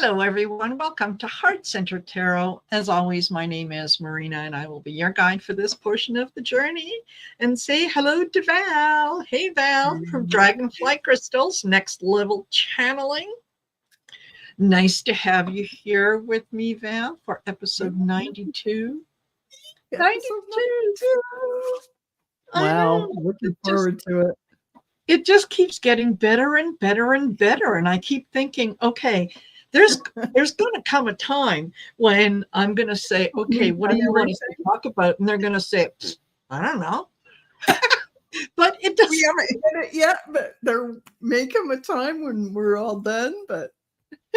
Hello, everyone. Welcome to Heart Center Tarot. As always, my name is Marina, and I will be your guide for this portion of the journey. And say hello to Val. Hey, Val, from Dragonfly Crystals, Next Level Channeling. Nice to have you here with me, Val, for episode 92. 92. Wow, looking forward to it. It just keeps getting better and better and better. And I keep thinking, okay, there's going to come a time when I'm going to say, okay, what do you want to talk about? And they're going to say, I don't know. But it doesn't. We haven't hit it yet, but there may come a time when we're all done. But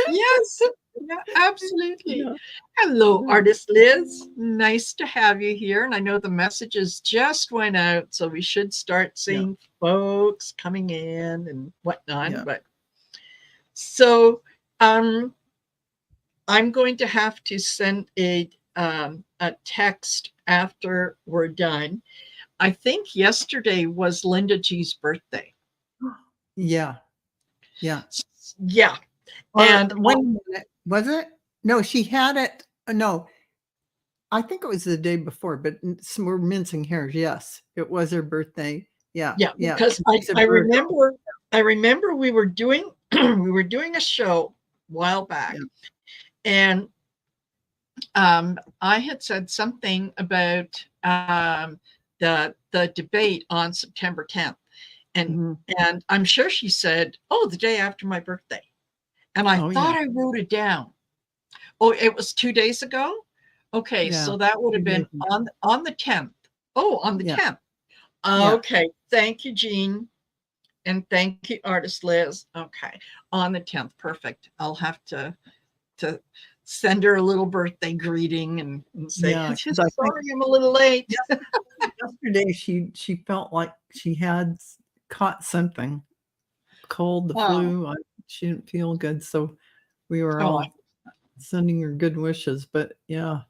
yes, yeah, absolutely. Yeah. Hello, Artist Liz. Nice to have you here. And I know the messages just went out, so we should start seeing folks coming in and whatnot. Yeah. But so I'm going to have to send a text after we're done. I think yesterday was Linda G's birthday. Yeah. And when was it? No, she had it. No, I think it was the day before, but we're mincing hairs. Yes, it was her birthday. Yeah. Because I remember we were doing a show a while back, and I had said something about the debate on September 10th, and I'm sure she said, "Oh, the day after my birthday," and I thought I wrote it down. Oh, it was 2 days ago. Okay, so that would have been on the 10th. Oh, on the 10th. Okay, thank you, Jean. And thank you, Artist Liz. Okay, on the 10th. Perfect. I'll have to send her a little birthday greeting and say, sorry, I'm a little late. Yesterday, she felt like she had caught something, cold, the flu. She didn't feel good. So we were all sending her good wishes. But and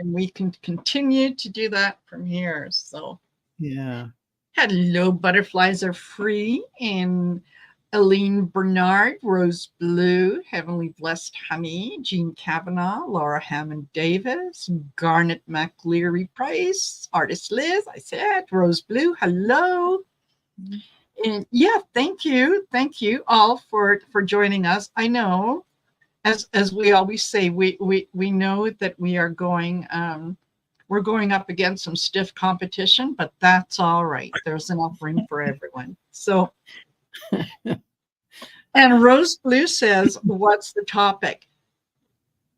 we can continue to do that from here. So hello, butterflies are free. And Aline Bernard, Rose Blue, Heavenly Blessed Honey, Jean Kavanaugh, Laura Hammond Davis, Garnet McLeary Price, Artist Liz, I said, Rose Blue, hello. And thank you all for joining us. I know, as we always say, we know that we are going we're going up against some stiff competition, but that's all right. There's enough room for everyone. So, and Rose Blue says, what's the topic?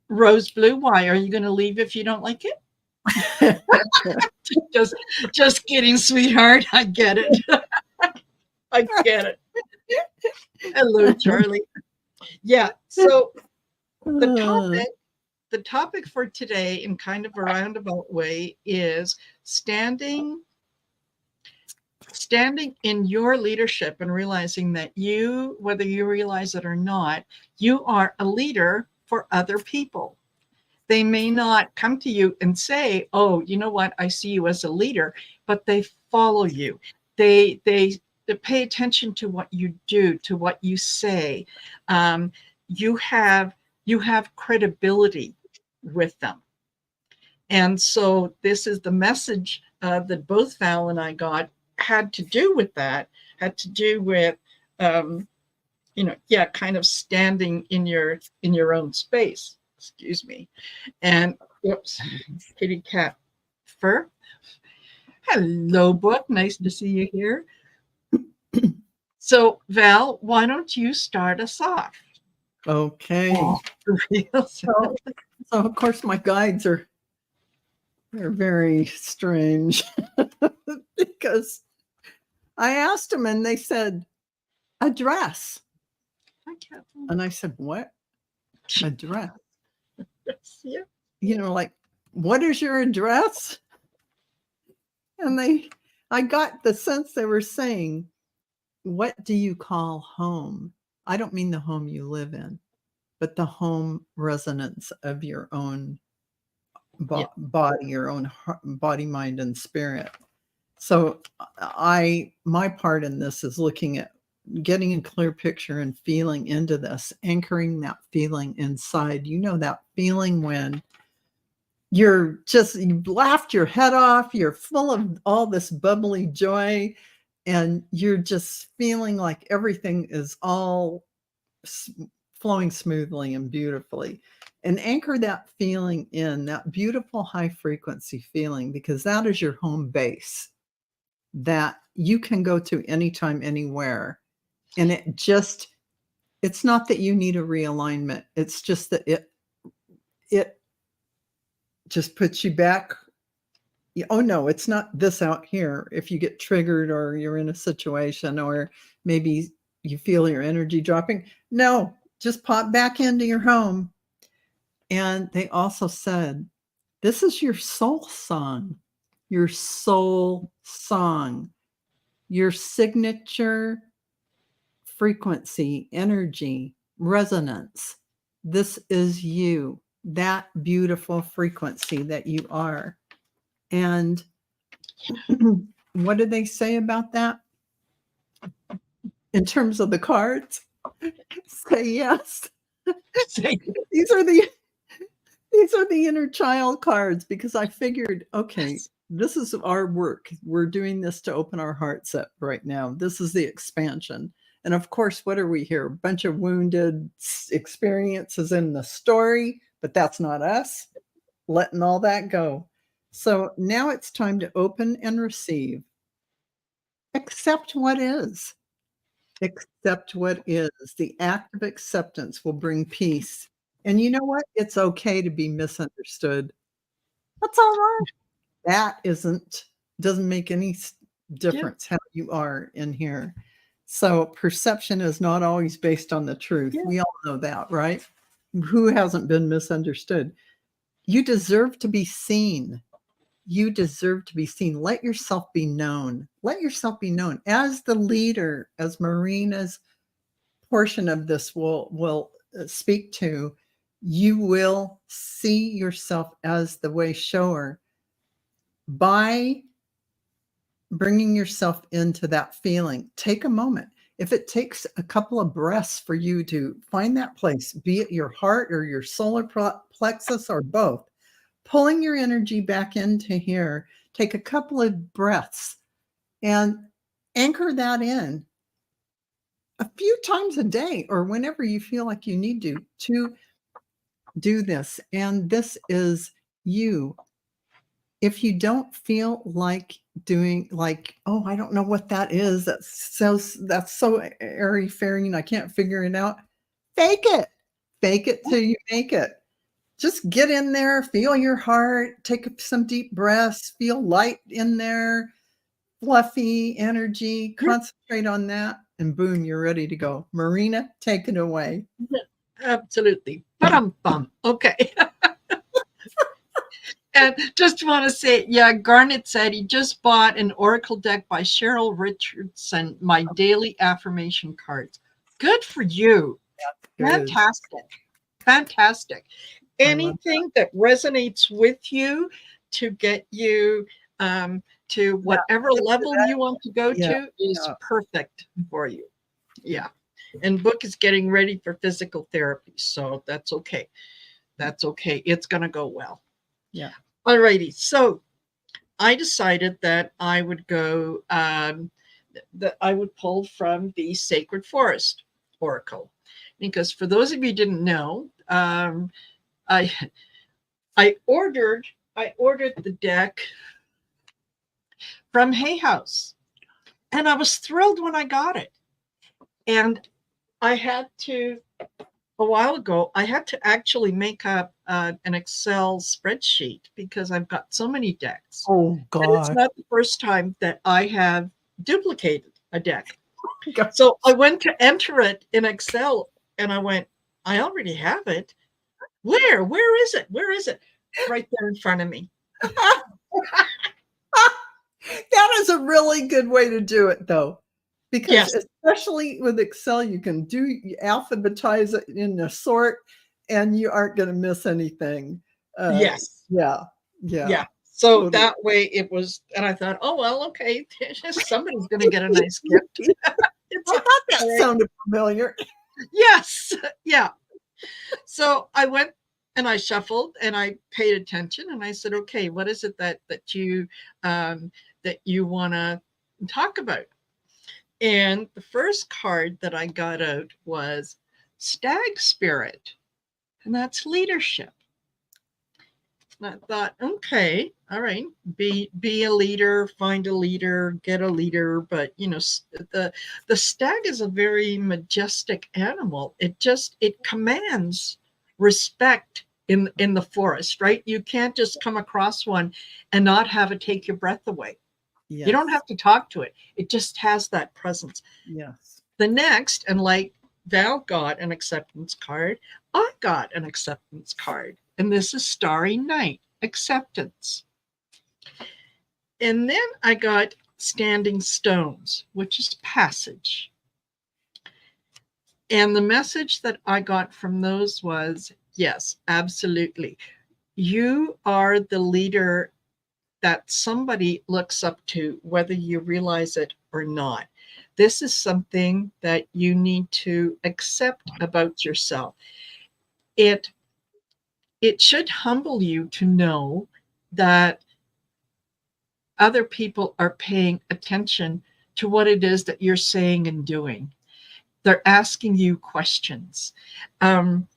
Rose Blue, why? Are you going to leave if you don't like it? just kidding, sweetheart. I get it. I get it. Hello, Charlie. Yeah, so the topic for today, in kind of a roundabout way, is standing in your leadership and realizing that you, whether you realize it or not, you are a leader for other people. They may not come to you and say, oh, you know what, I see you as a leader, but they follow you. They pay attention to what you do, to what you say. You have credibility with them. And so this is the message that both Val and I got, had to do with kind of standing in your own space. Excuse me. And whoops, kitty cat fur. Hello, book. Nice to see you here. So, Val, why don't you start us off? Okay. So of course, my guides they're very strange because I asked them and they said, address. And I said, what? Address? Yeah. Like, what is your address? And I got the sense they were saying, what do you call home? I don't mean the home you live in, but the home resonance of your own body, your own heart, body, mind, and spirit. So my part in this is looking at getting a clear picture and feeling into this, anchoring that feeling inside. You know, that feeling when you've laughed your head off, you're full of all this bubbly joy, and you're just feeling like everything is all flowing smoothly and beautifully. And anchor that feeling in, that beautiful high frequency feeling, because that is your home base that you can go to anytime, anywhere. And it's not that you need a realignment. It's just that it just puts you back. Oh no, it's not this out here. If you get triggered or you're in a situation or maybe you feel your energy dropping, no, just pop back into your home. And they also said, this is your soul song, your soul song, your signature frequency, energy, resonance. This is you, that beautiful frequency that you are. And what did they say about that? In terms of the cards, say yes. These are the inner child cards, because I figured, okay, this is our work. We're doing this to open our hearts up right now. This is the expansion. And of course, what are we here? A bunch of wounded experiences in the story, but that's not us. Letting all that go. So now it's time to open and receive. Accept what is. Accept what is. The act of acceptance will bring peace. And you know what? It's okay to be misunderstood. That's all right. That doesn't make any difference how you are in here. So perception is not always based on the truth. We all know that, right? Who hasn't been misunderstood? You deserve to be seen. You deserve to be seen. Let yourself be known. Let yourself be known. As the leader, as Marina's portion of this will speak to, you will see yourself as the way shower by bringing yourself into that feeling. Take a moment. If it takes a couple of breaths for you to find that place, be it your heart or your solar plexus or both, pulling your energy back into here, take a couple of breaths and anchor that in a few times a day or whenever you feel like you need to do this. And this is you. If you don't feel like doing, like, oh, I don't know what that is, that's so airy-fairy and I can't figure it out, fake it till you make it. Just get in there, feel your heart, take some deep breaths, feel light in there, fluffy energy, concentrate on that, and boom, you're ready to go. Marina, take it away. Absolutely. Ba-dum-bum. Okay. And just want to say, yeah, Garnet said he just bought an Oracle deck by Cheryl Richardson, my daily affirmation cards. Good for you. Fantastic. Fantastic. Anything that resonates with you to get you to whatever level you want to go to is perfect for you. Yeah. And book is getting ready for physical therapy. So that's okay. That's okay. It's going to go well. Yeah. All righty. So I decided that I would go, that I would pull from the Sacred Forest Oracle. Because for those of you who didn't know, I ordered the deck from Hay House, and I was thrilled when I got it. And I had to, a while ago, I had to actually make up an Excel spreadsheet because I've got so many decks. Oh, God. And it's not the first time that I have duplicated a deck. So I went to enter it in Excel, and I went, I already have it. Where is it? Where is it? Right there in front of me. That is a really good way to do it, though. Because especially with Excel, you can alphabetize it in a sort, and you aren't going to miss anything. Yes. Yeah. So totally. That way it was, and I thought, oh, well, okay, somebody's going to get a nice gift. It's I thought that sounded familiar. Yes. Yeah. So I went and I shuffled and I paid attention and I said, okay, what is it that you want to talk about? And the first card that I got out was Stag Spirit, and that's leadership. And I thought, okay, all right, be a leader, find a leader, get a leader. But the stag is a very majestic animal. It commands respect in the forest, right? You can't just come across one and not have it take your breath away. Yes. You don't have to talk to it. It just has that presence. Yes. The next, and like Val got an acceptance card, I got an acceptance card. And this is Starry Night, acceptance. And then I got Standing Stones, which is passage. And the message that I got from those was, yes, absolutely. You are the leader that somebody looks up to, whether you realize it or not. This is something that you need to accept about yourself. It should humble you to know that other people are paying attention to what it is that you're saying and doing. They're asking you questions. And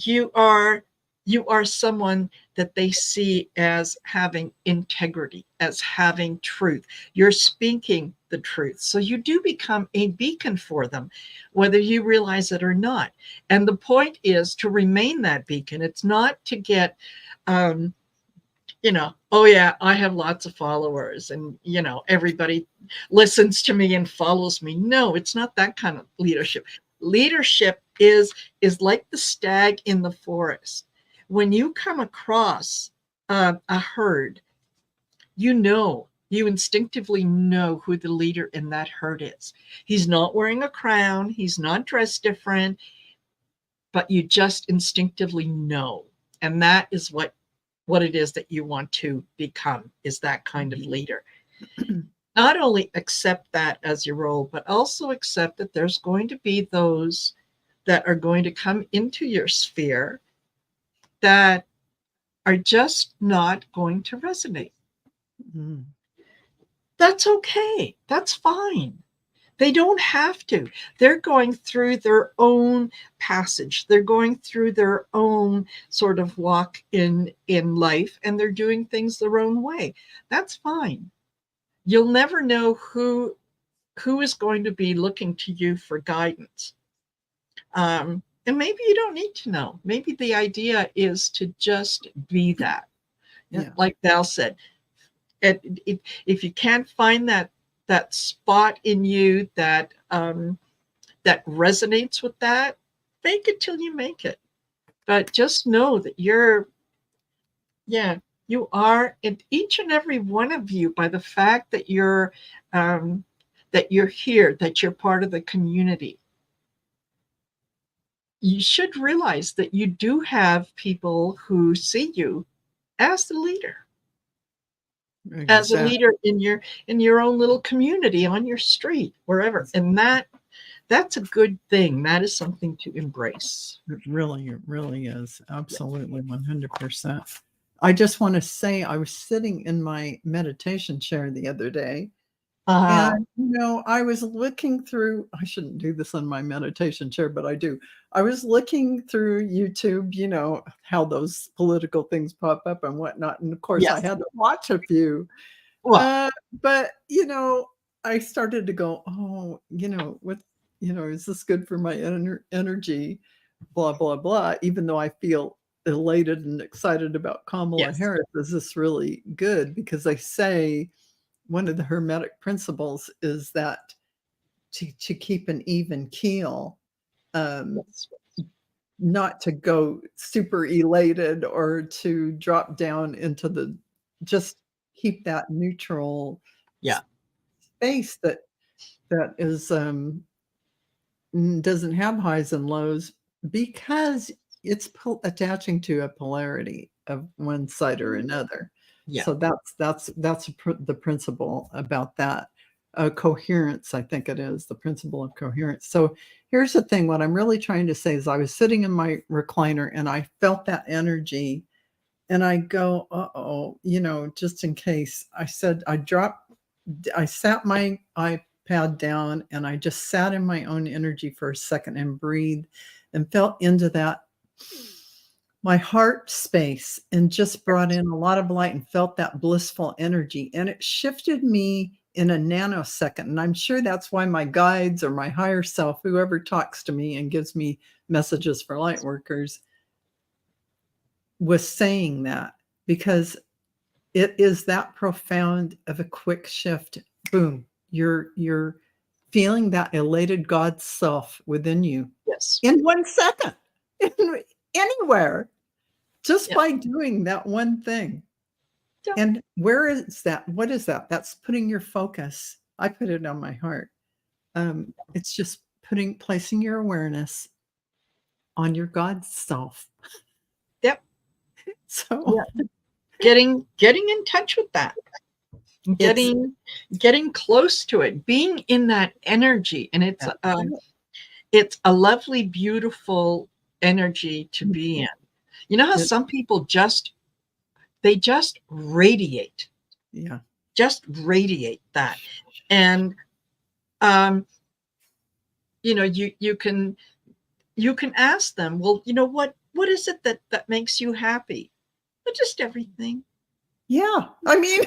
you are someone that they see as having integrity, as having truth. You're speaking the truth. So you do become a beacon for them, whether you realize it or not. And the point is to remain that beacon. It's not to get, oh yeah, I have lots of followers and, everybody listens to me and follows me. No, it's not that kind of leadership. Leadership is like the stag in the forest. When you come across a herd, you instinctively know who the leader in that herd is. He's not wearing a crown. He's not dressed different, but you just instinctively know. And that is what it is that you want to become, is that kind of leader. Not only accept that as your role, but also accept that there's going to be those that are going to come into your sphere that are just not going to resonate. Mm-hmm. That's okay. That's fine. They don't have to. They're going through their own passage. They're going through their own sort of walk in life, and they're doing things their own way. That's fine. You'll never know who is going to be looking to you for guidance. And maybe you don't need to know. Maybe the idea is to just be that. Yeah. Like Val said, if you can't find that spot in you that resonates with that, fake it till you make it. But just know that you are, and each and every one of you, by the fact that you're here, that you're part of the community, you should realize that you do have people who see you as the leader. Exactly. As a leader in your own little community, on your street, wherever. And that's a good thing. That is something to embrace. It really is. Absolutely. 100%. I just want to say, I was sitting in my meditation chair the other day. And, I was looking through, I shouldn't do this on my meditation chair, but I do. I was looking through YouTube, how those political things pop up and whatnot. And of course, yes. I had to watch a few. Well, but, I started to go, what, is this good for my energy? Blah, blah, blah. Even though I feel elated and excited about Kamala Harris, is this really good? Because they say, one of the Hermetic principles is that to keep an even keel, not to go super elated or to drop down into just keep that neutral space that is doesn't have highs and lows, because it's attaching to a polarity of one side or another. Yeah. So that's the principle about that. coherence, I think it is, the principle of coherence. So here's the thing. What I'm really trying to say is I was sitting in my recliner and I felt that energy and I go, uh-oh, just in case. I sat my iPad down and I just sat in my own energy for a second and breathed and felt into that, my heart space, and just brought in a lot of light and felt that blissful energy. And it shifted me in a nanosecond. And I'm sure that's why my guides or my higher self, whoever talks to me and gives me messages for light workers, was saying that, because it is that profound of a quick shift. Boom. You're feeling that elated God self within you. Yes. In 1 second. Anywhere. Just by doing that one thing. Yeah. And where is that? What is that? That's putting your focus. I put it on my heart. It's just placing your awareness on your God self. Yep. So getting in touch with that. Getting close to it, being in that energy. And it's a lovely, beautiful energy to be in. You know how some people just radiate. Yeah. Just radiate that. And you can ask them, well, what is it that makes you happy? Well, just everything. Yeah. I mean,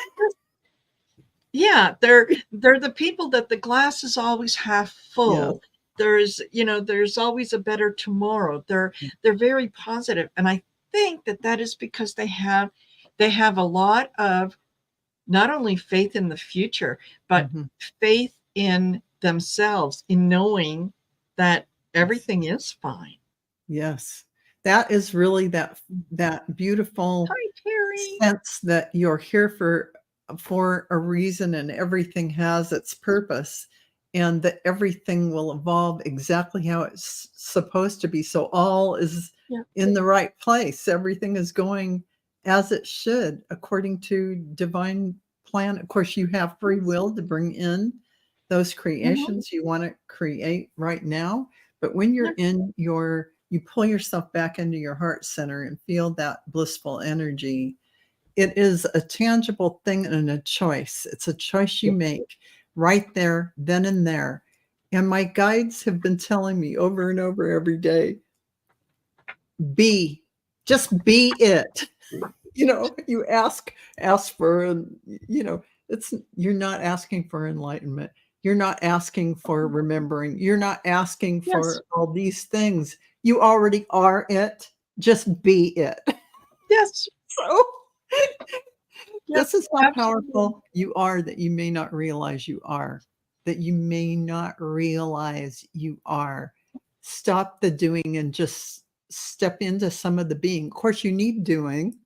yeah, they're the people that the glass is always half full. Yeah. There's always a better tomorrow. They're very positive. And I think that is because they have a lot of not only faith in the future, but faith in themselves, in knowing that everything is fine. Yes. That is really that beautiful sense that you're here for a reason, and everything has its purpose, and that everything will evolve exactly how it's supposed to be. So all is in the right place. Everything is going as it should, according to divine plan. Of course, you have free will to bring in those creations you want to create right now. But when you're in you pull yourself back into your heart center and feel that blissful energy. It is a tangible thing and a choice. It's a choice you make right there, then and there. And my guides have been telling me over and over every day, just be it. You ask for, you're not asking for enlightenment. You're not asking for remembering. You're not asking for all these things. You already are it. Just be it. Yes. So this is how powerful you are, that you may not realize you are. That you may not realize you are. Stop the doing and just step into some of the being. Of course, you need doing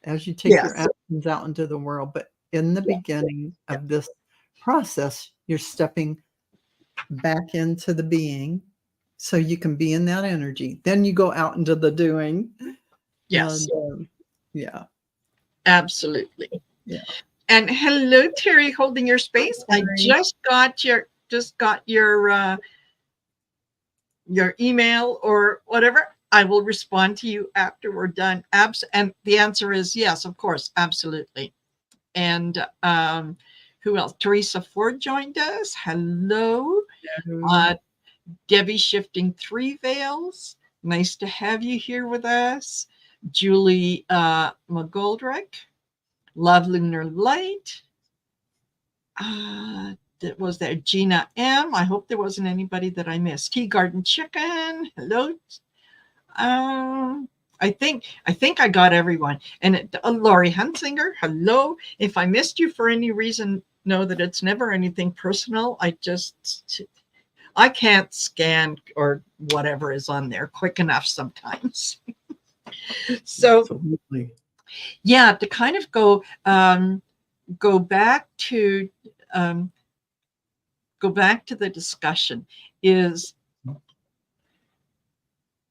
as you take your actions out into the world. But in the beginning of this process, you're stepping back into the being so you can be in that energy. Then you go out into the doing. Yes. And, yeah. Absolutely. Yeah. And hello, Terry, holding your space. I just got your email or whatever. I will respond to you after we're done. And the answer is yes, of course, absolutely. And who else? Teresa Ford joined us. Hello. Debbie Shifting 3 Veils. Nice to have you here with us. Julie McGoldrick. Love Lunar Light. That was there. Gina M. I hope there wasn't anybody that I missed. Tea Garden Chicken. Hello. I think I got everyone. And Laurie Hunsinger. Hello. If I missed you for any reason, know that it's never anything personal. I can't scan or whatever is on there quick enough sometimes. So absolutely. Yeah, to kind of go back to the discussion, is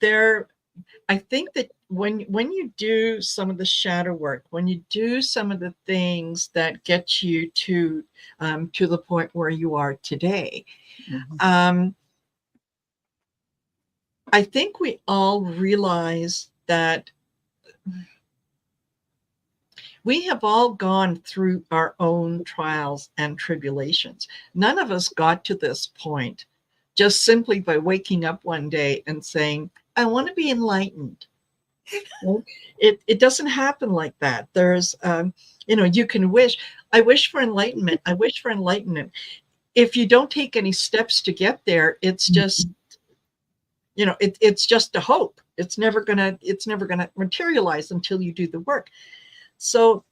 there I think that when you do some of the shadow work, when you do some of the things that get you to the point where you are today, I think we all realize that we have all gone through our own trials and tribulations. None of us got to this point just simply by waking up one day and saying, I want to be enlightened. It doesn't happen like that. There's, you can wish, I wish for enlightenment. I wish for enlightenment. If you don't take any steps to get there, it's just, it's just a hope. It's never gonna materialize until you do the work. So,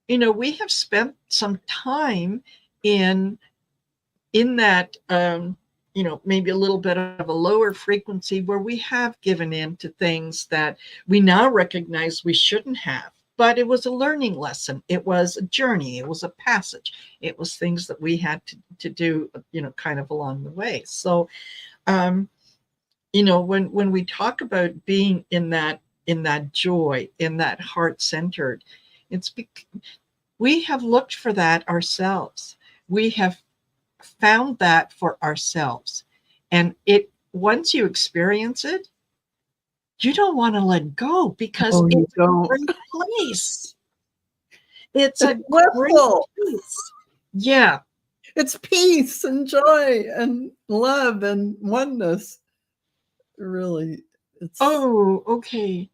we have spent some time in that, maybe a little bit of a lower frequency where we have given in to things that we now recognize we shouldn't have. But it was a learning lesson. It was a journey. It was a passage. It was things that we had to do, kind of along the way. So, when we talk about being in that joy, in that heart-centered, we have looked for that ourselves. We have found that for ourselves. And once you experience it, you don't want to let go because it's a great place. It's a great place. Yeah. It's peace and joy and love and oneness. Really. Oh, okay.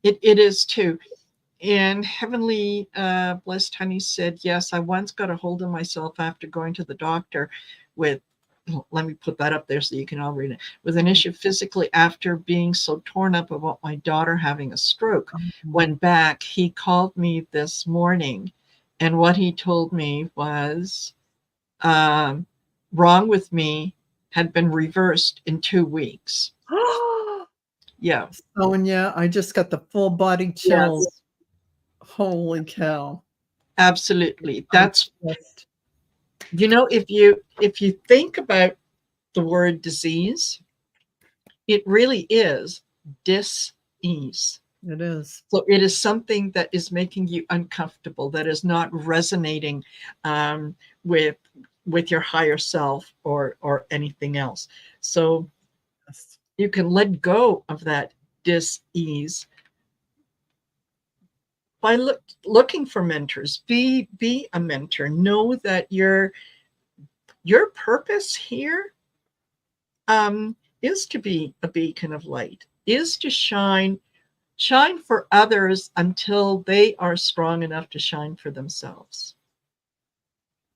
It is too. And Heavenly Blessed Honey said, yes, I once got a hold of myself after going to the doctor with, let me put that up there so you can all read it, with an issue physically after being so torn up about my daughter having a stroke. When back, he called me this morning, and what he told me was wrong with me had been reversed in 2 weeks. Yeah. Sonia, I just got the full body chills. Yes. Holy cow. Absolutely. That's, if you think about the word disease, it really is dis-ease. It is. So it is something that is making you uncomfortable, that is not resonating with your higher self or anything else. So you can let go of that dis-ease by looking for mentors. Be a mentor. Know that your purpose here is to be a beacon of light, is to shine for others until they are strong enough to shine for themselves.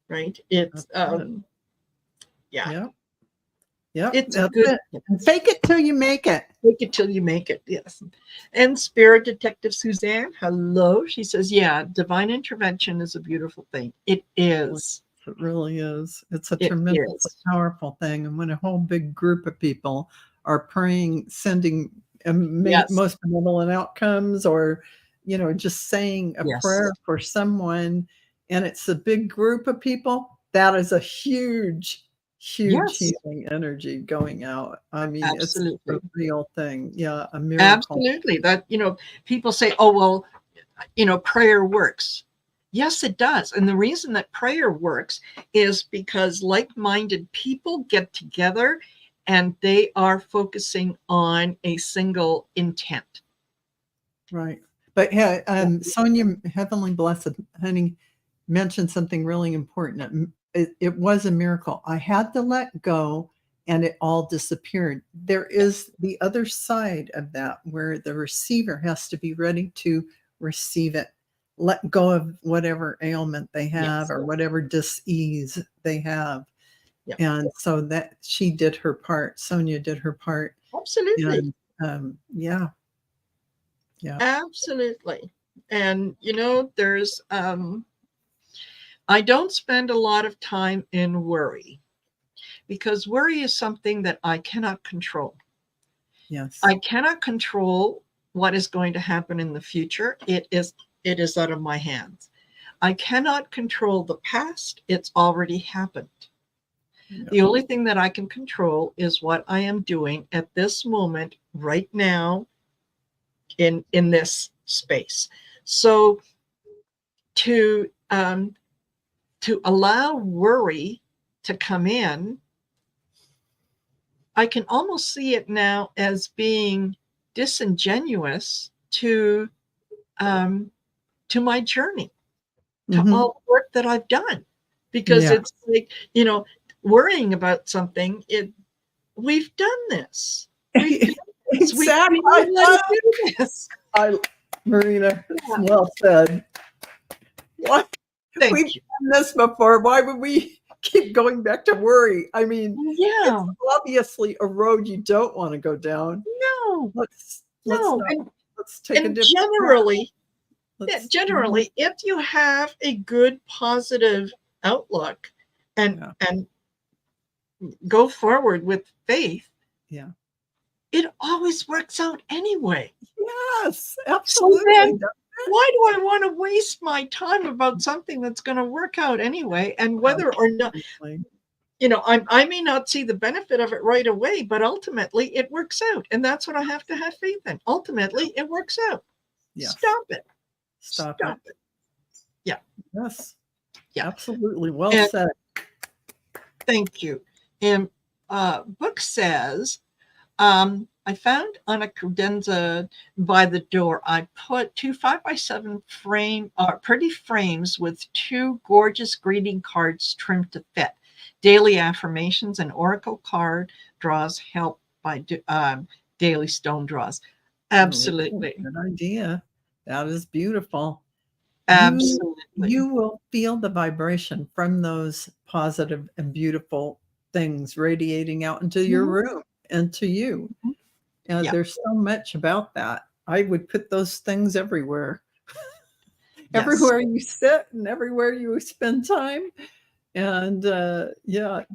Right? It's yeah. Yeah, it's good. And fake it till you make it. Fake it till you make it. Yes. And Spirit Detective Suzanne, hello. She says, yeah, divine intervention is a beautiful thing. It is. It really is. It's a tremendously powerful thing. And when a whole big group of people are praying, sending most benevolent outcomes, or, just saying a prayer for someone, and it's a big group of people, that is a huge healing energy going out. I mean, absolutely. It's a real thing. Yeah, a miracle. Absolutely. That, people say, oh, well, prayer works. Yes, it does. And the reason that prayer works is because like-minded people get together and they are focusing on a single intent. Right. But yeah, Sonia, Heavenly Blessed Honey, mentioned something really important. It was a miracle. I had to let go and it all disappeared. There is the other side of that where the receiver has to be ready to receive it, let go of whatever ailment they have or whatever dis-ease they have. Yep. And so that she did her part. Sonia did her part. Absolutely. And, yeah. Absolutely. And, there's, I don't spend a lot of time in worry because worry is something that I cannot control. Yes. I cannot control what is going to happen in the future. It is out of my hands. I cannot control the past. It's already happened. The only thing that I can control is what I am doing at this moment, right now, in this space. So to allow worry to come in, I can almost see it now as being disingenuous to my journey, to all the work that I've done, because it's like, worrying about something. We've done this. We've done this. Exactly. We know how to do this. Marina, well said. What? We've done this before. Why would we keep going back to worry? I mean, it's obviously a road you don't want to go down. No. Let's take a different generally, generally, if you have a good positive outlook and go forward with faith, it always works out anyway. Yes, absolutely. So then, why do I want to waste my time about something that's going to work out anyway? And whether or not, I may not see the benefit of it right away, but ultimately it works out. And that's what I have to have faith in. Ultimately, it works out. Yes. Stop it. Stop it. Yeah. Yes. Yeah. Absolutely. Well said. Thank you. And book says, I found on a credenza by the door, I put 2 5x7 pretty frames with 2 gorgeous greeting cards trimmed to fit. Daily affirmations and oracle card draws help by daily stone draws. Absolutely. Good idea. That is beautiful. Absolutely. You will feel the vibration from those positive and beautiful things radiating out into your room and to you. There's so much about that. I would put those things everywhere. Everywhere you sit and everywhere you spend time. And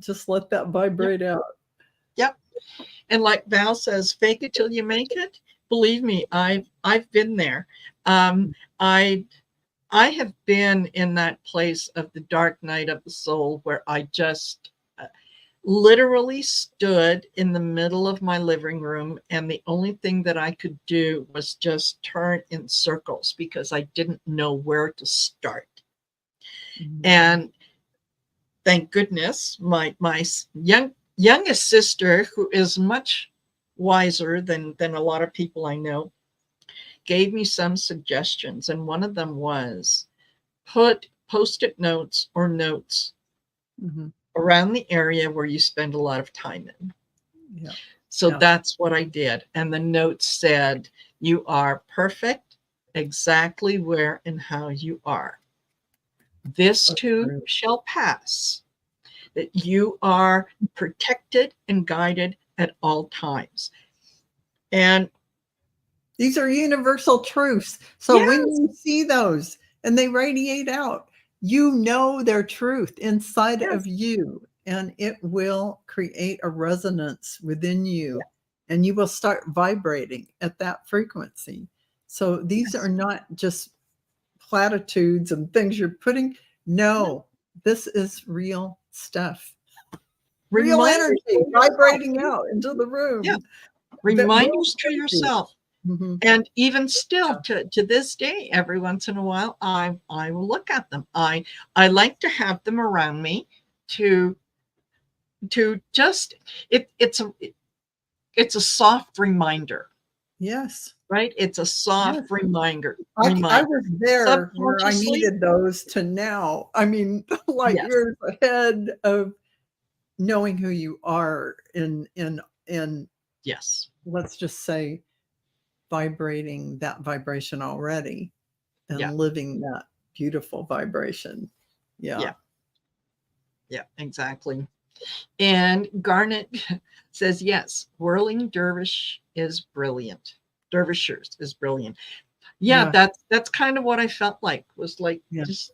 just let that vibrate out. Yep. And like Val says, fake it till you make it. Believe me, I've been there. I have been in that place of the dark night of the soul where I just literally stood in the middle of my living room, and the only thing that I could do was just turn in circles because I didn't know where to start. And thank goodness my youngest sister, who is much wiser than a lot of people I know, gave me some suggestions. And one of them was put Post-it notes or notes around the area where you spend a lot of time in. So that's what I did. And the note said, you are perfect exactly where and how you are. This too shall pass. That you are protected and guided at all times. And these are universal truths. So when you see those and they radiate out, you know their truth inside of you, and it will create a resonance within you, and you will start vibrating at that frequency. So these are not just platitudes and things you're putting. No, this is real stuff. Real energy vibrating out into the room. Yeah. Reminders to yourself. And even still to this day, every once in a while, I will look at them. I like to have them around me to just, it's a soft reminder. Yes. Right? It's a soft reminder. I was there where I needed those to now. I mean, like years ahead of knowing who you are in let's just say vibrating that vibration already and living that beautiful vibration. Yeah, exactly. And Garnet says, yes, whirling dervish is brilliant. Dervishers is brilliant. That's kind of what I felt like, was like just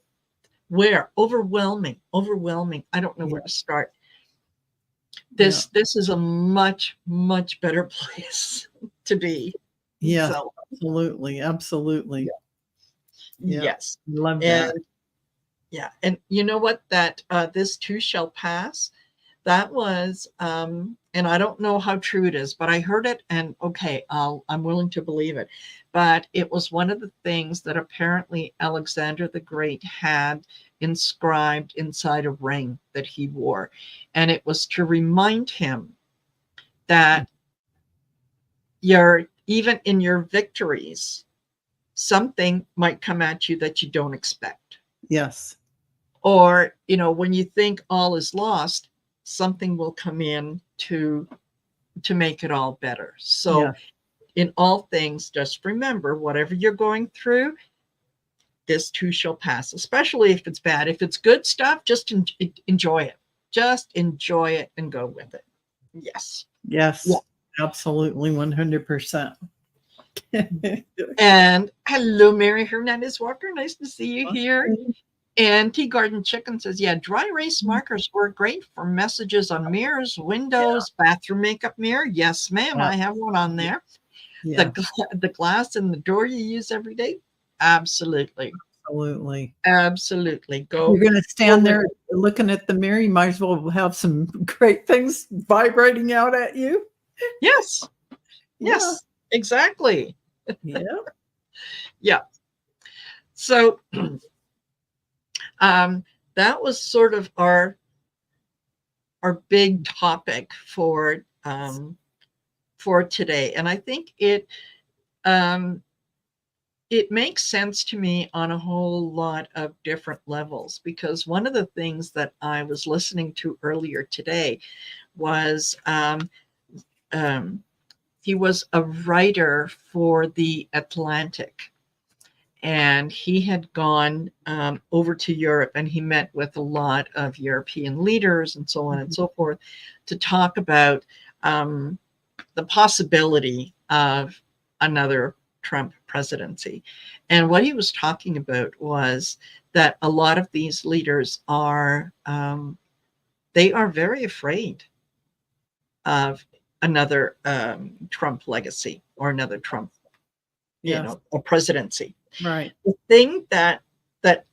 overwhelming. I don't know where to start. This is a much, much better place to be. Yeah, absolutely. Yes. Love that. And you know what, that this too shall pass. that was, and I don't know how true it is, but I heard it, and okay, I'm willing to believe it. But it was one of the things that apparently Alexander the Great had inscribed inside a ring that he wore, and it was to remind him that even in your victories, something might come at you that you don't expect. Yes. Or, when you think all is lost, something will come in to make it all better. So in all things, just remember, whatever you're going through, this too shall pass, especially if it's bad. If it's good stuff, just enjoy it. Just enjoy it and go with it. Yes. Yes, absolutely, 100%. And hello, Mary Hernandez Walker. Nice to see you here. And Tea Garden Chicken says, yeah, dry erase markers work great for messages on mirrors, windows, bathroom makeup mirror. Yes, ma'am. I have one on there. Yeah. The glass in the door you use every day. Absolutely. Absolutely. Go. You're going to stand there looking at the mirror. You might as well have some great things vibrating out at you. Yes. Yes, exactly. Yeah. Yeah. So that was sort of our big topic for today. And I think it makes sense to me on a whole lot of different levels, because one of the things that I was listening to earlier today was he was a writer for the Atlantic, and he had gone over to Europe, and he met with a lot of European leaders and so on and so forth to talk about the possibility of another Trump presidency. And what he was talking about was that a lot of these leaders are they are very afraid of another Trump legacy or another Trump, a presidency. Right. The thing that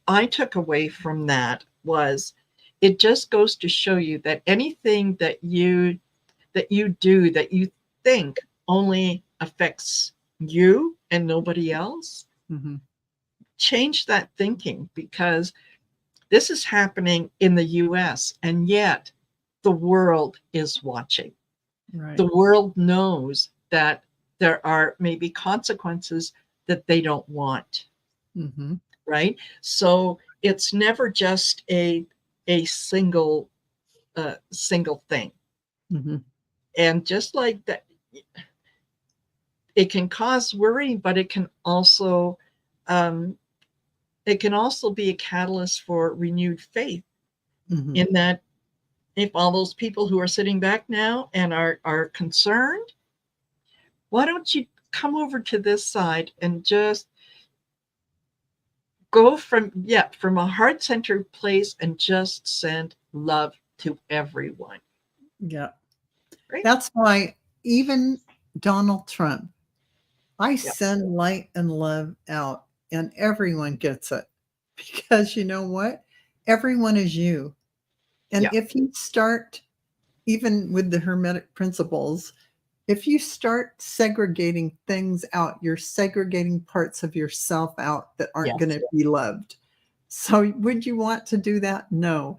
I took away from that was, it just goes to show you that anything that you do that you think only affects you and nobody else, change that thinking, because this is happening in the US, and yet the world is watching. Right. The world knows that there are maybe consequences that they don't want. Right? So it's never just a single thing. And just like that, it can cause worry, but it can also be a catalyst for renewed faith, in that if all those people who are sitting back now and are concerned, why don't you come over to this side and just go from a heart-centered place and just send love to everyone. Yeah. Right? That's why even Donald Trump, I send light and love out, and everyone gets it, because you know what? Everyone is you. And if you start, even with the Hermetic principles, if you start segregating things out, you're segregating parts of yourself out that aren't going to be loved. So would you want to do that? No.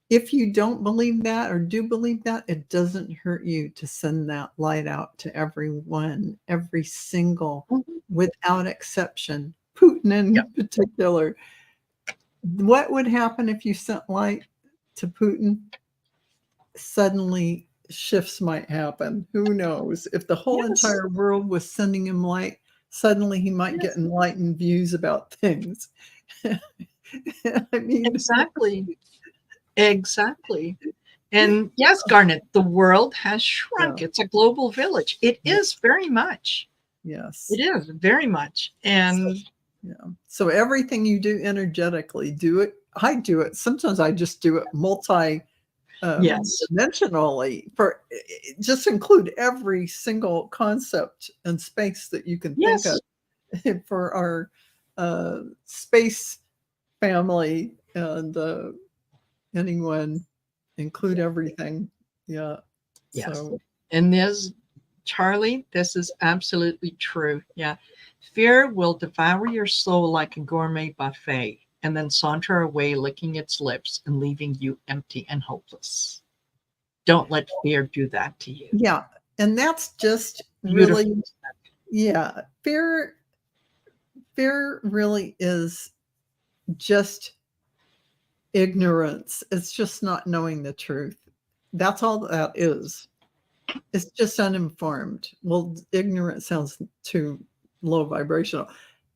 If you don't believe that or do believe that, it doesn't hurt you to send that light out to everyone, every single, without exception, Putin in particular. What would happen if you sent light to Putin? Suddenly shifts might happen. Who knows? If the whole entire world was sending him light, suddenly he might get enlightened views about things. I mean, Exactly. And yes, Garnet, the world has shrunk. It's a global village. It is very much. Yes. It is very much. And so everything you do energetically, do it. I do it. Sometimes I just do it dimensionally, for just include every single concept and space that you can think of for our space family, and anyone include everything. Yeah. Yes. So, And this, Charlie, this is absolutely true. Yeah. Fear will devour your soul like a gourmet buffet and then saunter away, licking its lips and leaving you empty and hopeless. Don't let fear do that to you. yeah. And that's just Beautiful. really, yeah. Fear really is just ignorance. It's just not knowing the truth. That's all that is. It's just uninformed. Well, ignorant sounds too low vibrational.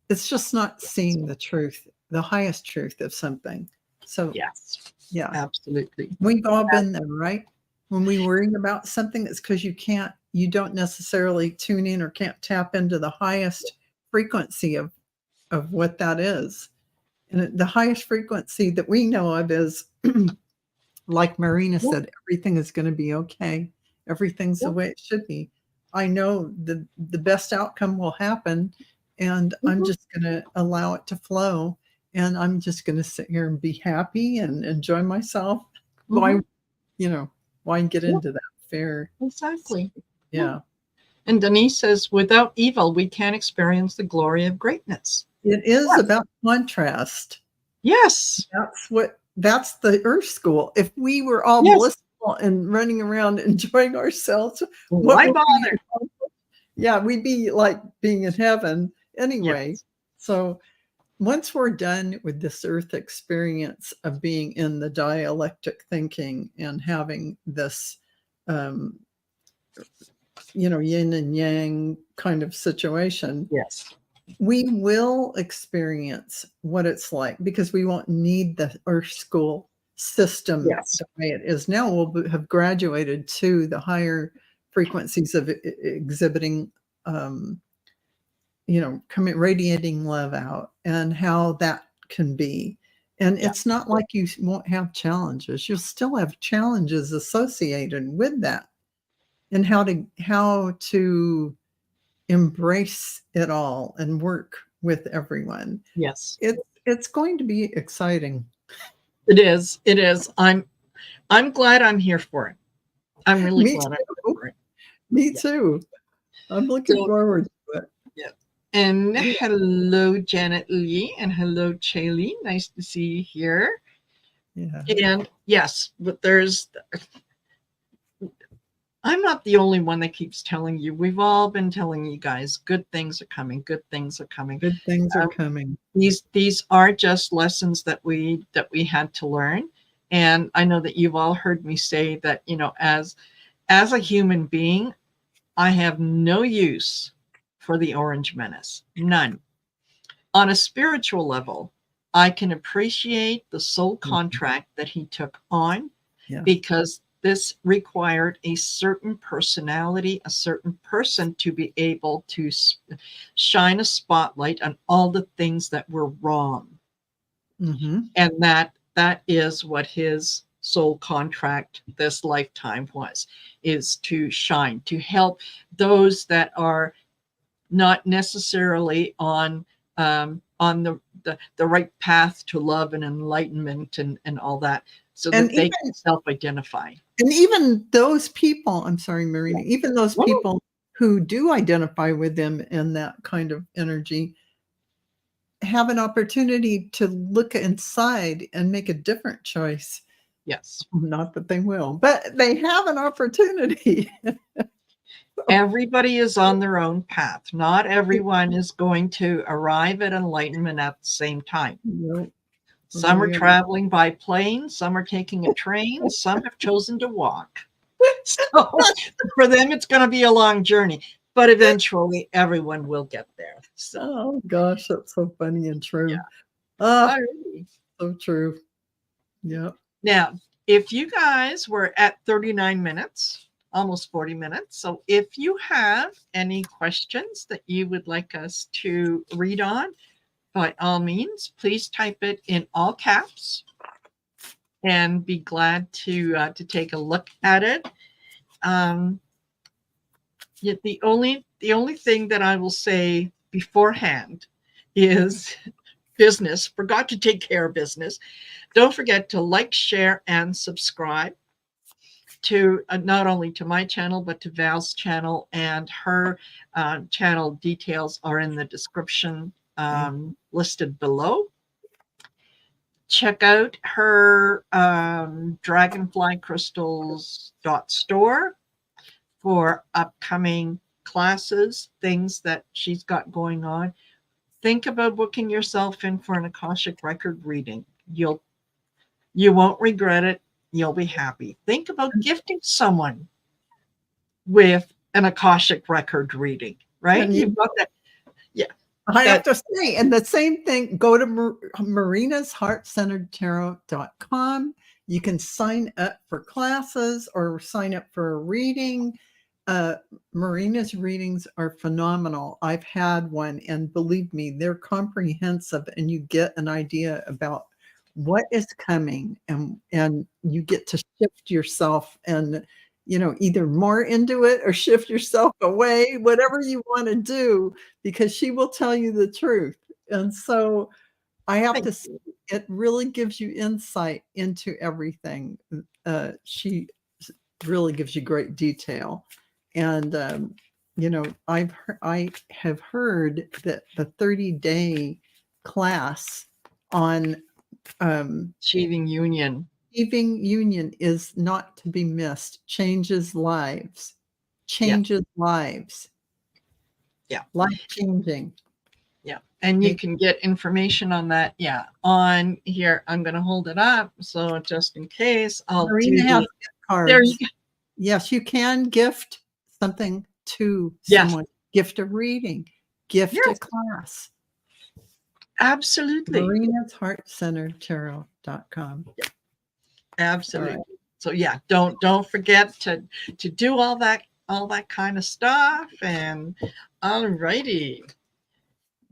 It's just not seeing the truth, the highest truth of something. So, Yes, yeah, absolutely. we've all been there, right? When we worry about something, it's because you don't necessarily tune in or can't tap into the highest frequency of what that is. And the highest frequency that we know of is, like Marina said, everything is going to be okay. Everything's the way it should be. I know the best outcome will happen, and I'm just going to allow it to flow. And I'm just going to sit here and be happy and enjoy myself. Why, why get into that fear? Exactly. Yeah. And Denise says, without evil, we can't experience the glory of greatness. It is about contrast. Yes. That's the Earth School. If we were all blissful and running around enjoying ourselves, why bother? Yeah, we'd be like being in heaven anyway. Yes. So once we're done with this Earth experience of being in the dialectic thinking and having this, yin and yang kind of situation, yes, we will experience what it's like because we won't need the Earth School system the way it is now. We'll have graduated to the higher frequencies of exhibiting, radiating love out and how that can be. And it's not like you won't have challenges. You'll still have challenges associated with that, and how to embrace it all and work with everyone. Yes. It's going to be exciting. It is. It is. I'm glad I'm here for it. I'm really glad I'm here for it. Me too. I'm looking forward to it. Yeah. And hello, Janet Lee, and hello, Chaley. Nice to see you here. Yeah. And yes, but I'm not the only one that keeps telling you. We've all been telling you guys, good things are coming. Good things are coming. Good things are coming. These are just lessons that we had to learn. And I know that you've all heard me say that, as a human being, I have no use for the Orange Menace. None. On a spiritual level, I can appreciate the soul contract that he took on because this required a certain personality, a certain person to be able to shine a spotlight on all the things that were wrong. And that is what his soul contract this lifetime is to shine, to help those that are not necessarily on the right path to love and enlightenment and all that, so that they can self-identify. And even those people, I'm sorry, Marina, even those people who do identify with them in that kind of energy have an opportunity to look inside and make a different choice. Yes. Not that they will, but they have an opportunity. Everybody is on their own path. Not everyone is going to arrive at enlightenment at the same time. Nope. Some are traveling by plane, some are taking a train, some have chosen to walk. So for them, it's going to be a long journey, but eventually everyone will get there. So. Oh gosh, that's so funny and true. So true. Yeah. Now, if you guys were at 39 minutes, almost 40 minutes. So if you have any questions that you would like us to read on, by all means, please type it in all caps and be glad to take a look at it. Yet the only thing that I will say beforehand is business. Forgot to take care of business. Don't forget to like, share, and subscribe. to not only to my channel, but to Val's channel, and her channel details are in the description listed below. Check out her dragonflycrystals.store for upcoming classes, things that she's got going on. Think about booking yourself in for an Akashic record reading. You won't regret it. You'll be happy. Think about gifting someone with an Akashic record reading, right? You've got that. Yeah. I have to say, and the same thing, go to marinasheartcenteredtarot.com. You can sign up for classes or sign up for a reading. Marina's readings are phenomenal. I've had one, and believe me, they're comprehensive, and you get an idea about what is coming, and you get to shift yourself and, either more into it or shift yourself away, whatever you want to do, because she will tell you the truth. And so I have to say, it really gives you insight into everything. She really gives you great detail. And, I have heard that the 30-day class on Achieving Union is not to be missed. Changes lives. Lives. Yeah. Life-changing. Yeah. And you can get information on that. Yeah. On here, I'm going to hold it up. So just in case, Marina has gift cards. There you go. Yes, you can gift something to someone. Gift a reading. Gift a class. Absolutely. marinasheartcenteredtarot.com. Yeah. Absolutely. Right. So yeah, don't forget to do all that kind of stuff. And all righty.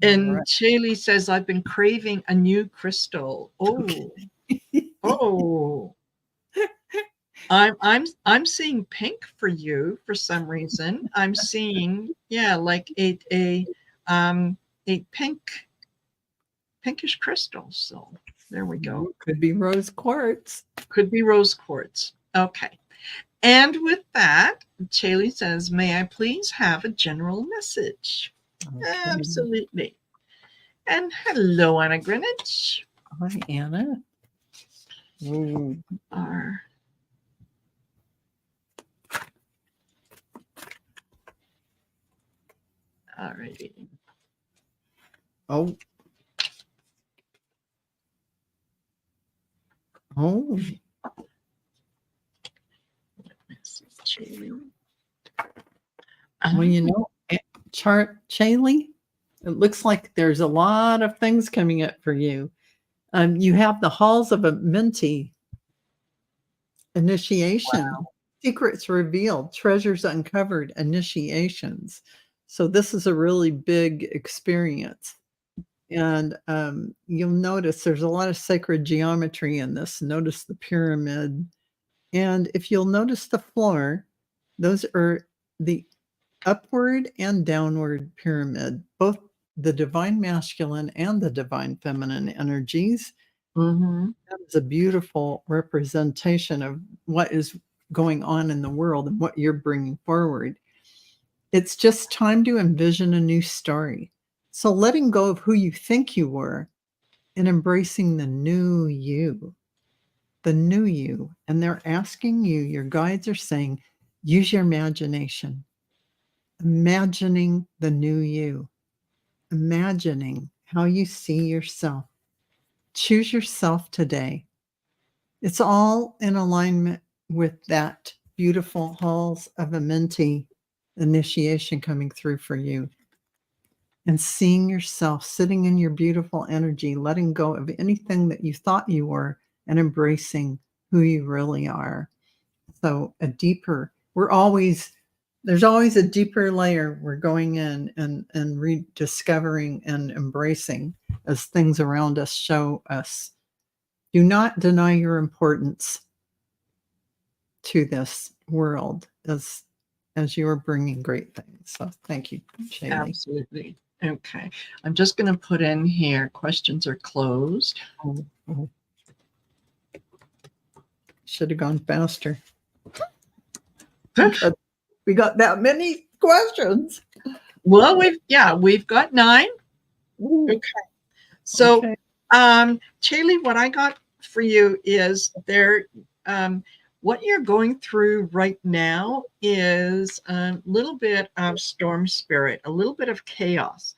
And Shaylee says, I've been craving a new crystal. Oh. Oh. I'm seeing pink for you for some reason. I'm seeing, like a pinkish crystal. So there we go. Could be rose quartz. Okay. And with that, Shaylee says, may I please have a general message? Okay. Absolutely. And hello, Anna Greenwich. Hi, Anna. All righty. Oh. Well, Shaylee, it looks like there's a lot of things coming up for you. You have the halls of a Minty initiation. Wow. Secrets revealed, treasures uncovered, initiations. So this is a really big experience. And you'll notice there's a lot of sacred geometry in this. Notice the pyramid. And if you'll notice the floor, those are the upward and downward pyramid, both the divine masculine and the divine feminine energies. Mm-hmm. That is a beautiful representation of what is going on in the world and what you're bringing forward. It's just time to envision a new story. So letting go of who you think you were and embracing the new you. And they're asking you, your guides are saying, use your imagination. Imagining the new you. Imagining how you see yourself. Choose yourself today. It's all in alignment with that beautiful halls of a Minty initiation coming through for you. And seeing yourself sitting in your beautiful energy, letting go of anything that you thought you were and embracing who you really are. So there's always a deeper layer we're going in and rediscovering and embracing as things around us show us. Do not deny your importance to this world as you're bringing great things. So thank you, Shaylee. Absolutely. Okay. I'm just going to put in here, questions are closed. Should have gone faster. We got that many questions. Well, we've got 9. Ooh. Okay. So, Okay. Chaley, what I got for you is what you're going through right now is a little bit of storm spirit, a little bit of chaos.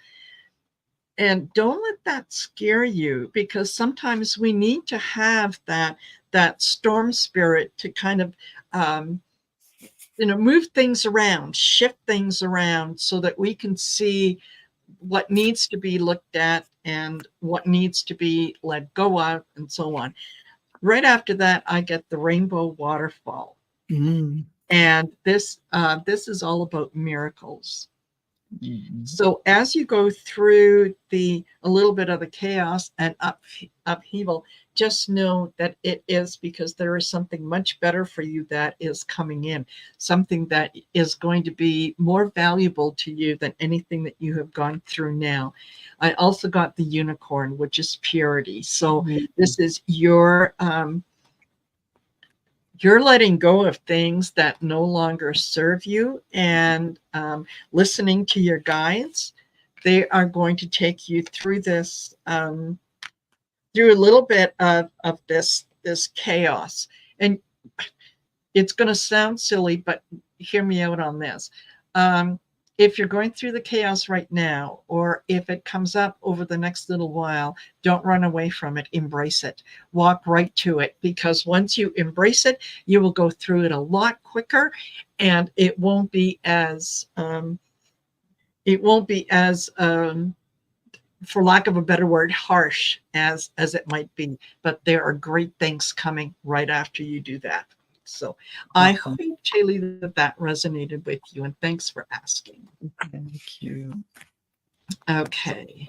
And don't let that scare you, because sometimes we need to have that storm spirit to kind of move things around, shift things around so that we can see what needs to be looked at and what needs to be let go of, and so on. Right after that, I get the rainbow waterfall. Mm. And this is all about miracles. Mm. So as you go through a little bit of the chaos and upheaval, just know that it is because there is something much better for you that is coming in, something that is going to be more valuable to you than anything that you have gone through now. I also got the unicorn, which is purity. So this is you're letting go of things that no longer serve you, and listening to your guides. They are going to take you through this, through a little bit of this chaos. And it's going to sound silly, but hear me out on this. If you're going through the chaos right now, or if it comes up over the next little while, don't run away from it. Embrace it. Walk right to it, because once you embrace it, you will go through it a lot quicker, and it won't be as for lack of a better word, harsh as it might be. But there are great things coming right after you do that. So I hope, Chaley, that resonated with you, and thanks for asking. Thank you. Okay.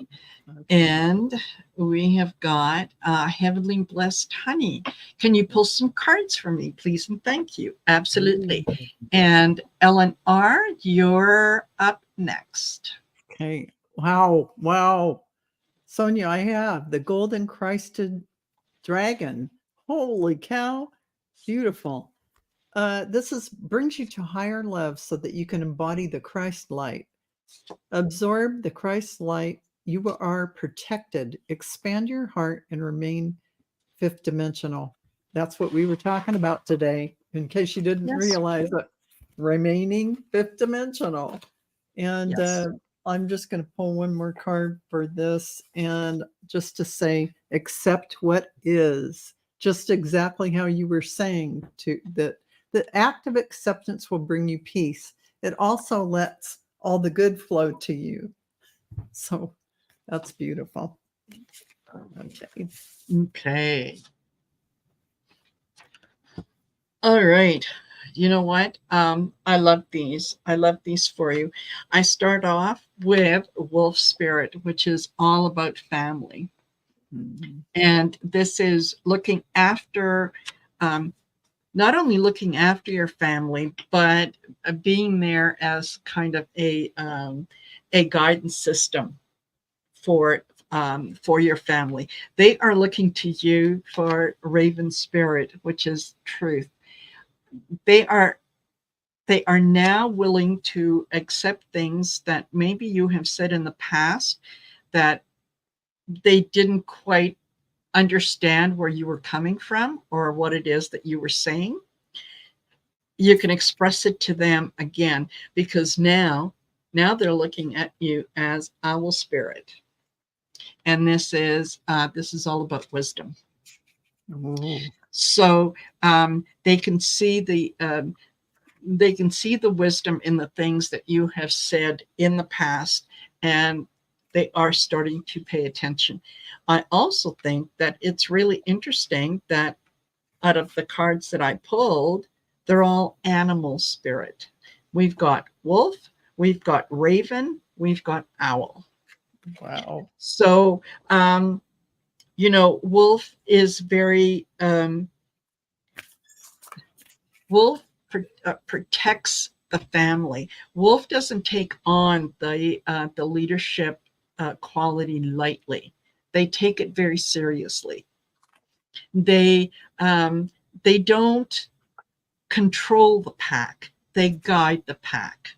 And we have got Heavenly Blessed Honey. Can you pull some cards for me, please? And thank you. Absolutely. And Ellen R., you're up next. Okay. Wow. Wow. Sonia, I have the golden Christed dragon. Holy cow. Beautiful. This brings you to higher love so that you can embody the Christ light. Absorb the Christ light. You are protected. Expand your heart and remain fifth dimensional. That's what we were talking about today, in case you didn't realize it. Remaining fifth dimensional. And I'm just going to pull one more card for this, and just to say, accept what is, just exactly how you were saying, that the act of acceptance will bring you peace. It also lets all the good flow to you. So that's beautiful. Okay. All right. You know what? I love these. I love these for you. I start off with Wolf Spirit, which is all about family. Mm-hmm. And this is looking after, not only looking after your family, but being there as kind of a guidance system for your family. They are looking to you for Raven Spirit, which is truth. They are now willing to accept things that maybe you have said in the past that they didn't quite understand where you were coming from or what it is that you were saying. You can express it to them again, because now they're looking at you as Owl Spirit. And this is all about wisdom. Ooh. So they can see the wisdom in the things that you have said in the past, and they are starting to pay attention. I also think that it's really interesting that out of the cards that I pulled, they're all animal spirit. We've got wolf, we've got raven, we've got owl. Wow. So, wolf is very, wolf protects the family. Wolf doesn't take on the leadership quality lightly. They take it very seriously. They don't control the pack. they guide the pack.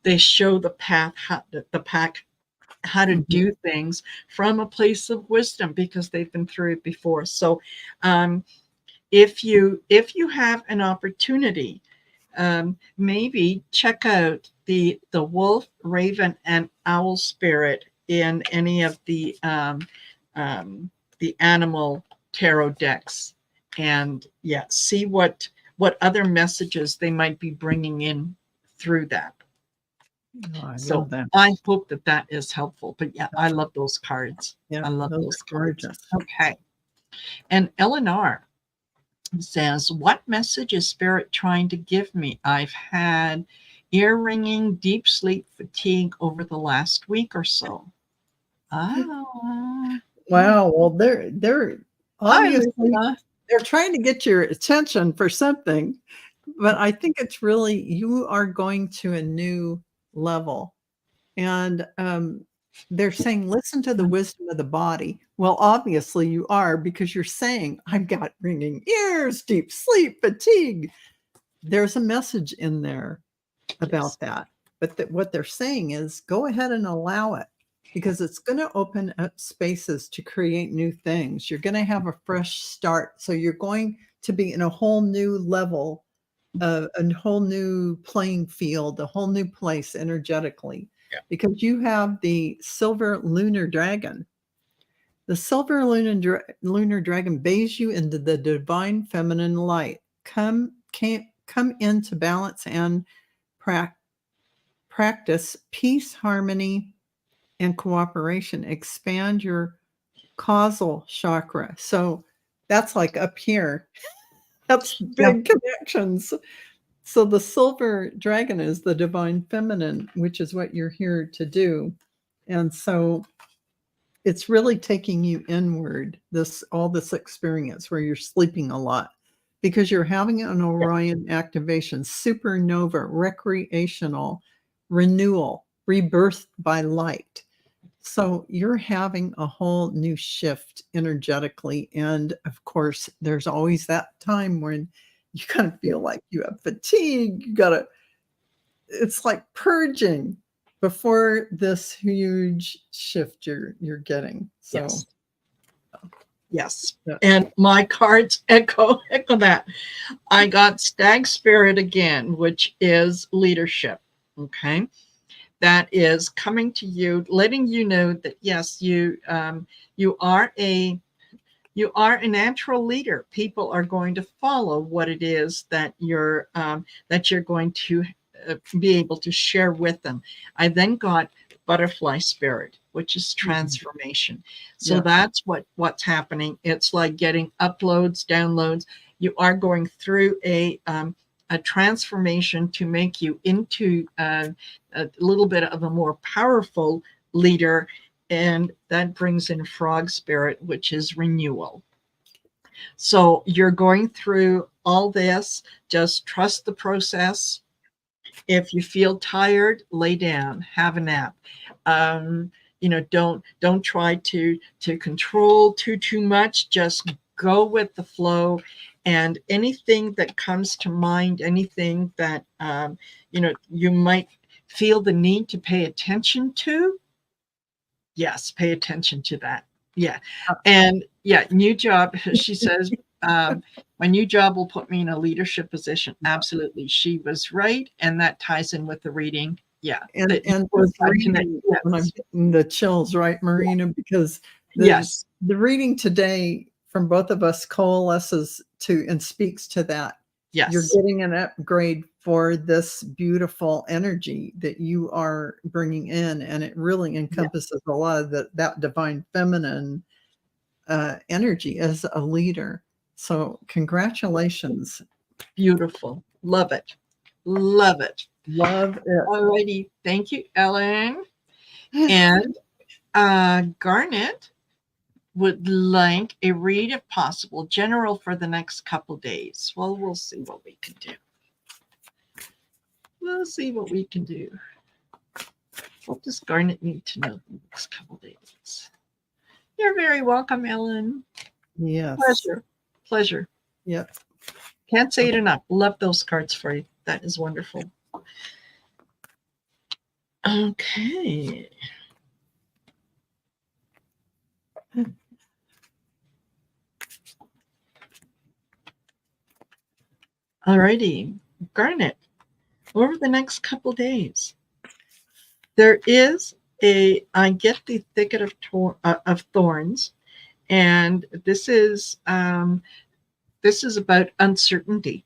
They show the path, how to do things from a place of wisdom because they've been through it before. So if you have an opportunity, maybe check out the wolf, raven, and owl spirit in any of the animal tarot decks, and see what other messages they might be bringing in through that. Oh, I hope that is helpful. But I love those cards. I love those cards. Okay. And Eleanor says, what message is Spirit trying to give me? I've had ear-ringing, deep sleep fatigue over the last week or so. Wow. Well, they're obviously they're trying to get your attention for something, but I think it's really you are going to a new level. And they're saying, listen to the wisdom of the body. Well, obviously you are, because you're saying, I've got ringing ears, deep sleep, fatigue. There's a message in there about that. But what they're saying is go ahead and allow it, because it's going to open up spaces to create new things. You're going to have a fresh start. So you're going to be in a whole new level, a whole new playing field, a whole new place energetically. Because you have the silver lunar dragon. The silver lunar dragon bathes you into the divine feminine light. Come into balance and practice peace, harmony, and cooperation. Expand your causal chakra. So that's like up here. That's big connections. So the silver dragon is the divine feminine, which is what you're here to do. And so it's really taking you inward, all this experience where you're sleeping a lot, because you're having an Orion activation, supernova, recreational, renewal, rebirth by light. So you're having a whole new shift energetically. And of course, there's always that time when you kind of feel like you have fatigue. It's like purging before this huge shift you're getting. So yes. And my cards echo that. I got Stag Spirit again, which is leadership. Okay. That is coming to you, letting you know that yes, you are a natural leader. People are going to follow what it is that you're going to be able to share with them. I then got Butterfly Spirit, which is transformation. So that's what's happening. It's like getting uploads, downloads. You are going through a transformation to make you into a little bit of a more powerful leader. And that brings in Frog Spirit, which is renewal. So you're going through all this. Just trust the process. If you feel tired, lay down, have a nap. Don't try to control too much. Just go with the flow. And anything that comes to mind, anything that you might feel the need to pay attention to, yes, pay attention to that. Yeah. And new job, she says, my new job will put me in a leadership position. Absolutely. She was right. And that ties in with the reading. Yeah. And reading, when I'm getting the chills, right, Marina? Because the reading today from both of us coalesces to and speaks to that. Yes. You're getting an upgrade for this beautiful energy that you are bringing in. And it really encompasses a lot of that divine feminine energy as a leader. So congratulations. Beautiful. Love it. Love it. Love it. Alrighty. Thank you, Ellen. And Garnet would like a read, if possible, general for the next couple days. Well, we'll see what we can do. We'll see what we can do. What does Garnet need to know the next couple days? You're very welcome, Ellen. Yes. Pleasure. Yep. Can't say it enough. Love those cards for you. That is wonderful. Okay. All righty. Garnet, over the next couple days, there is I get the thicket of thorns, and this is about uncertainty.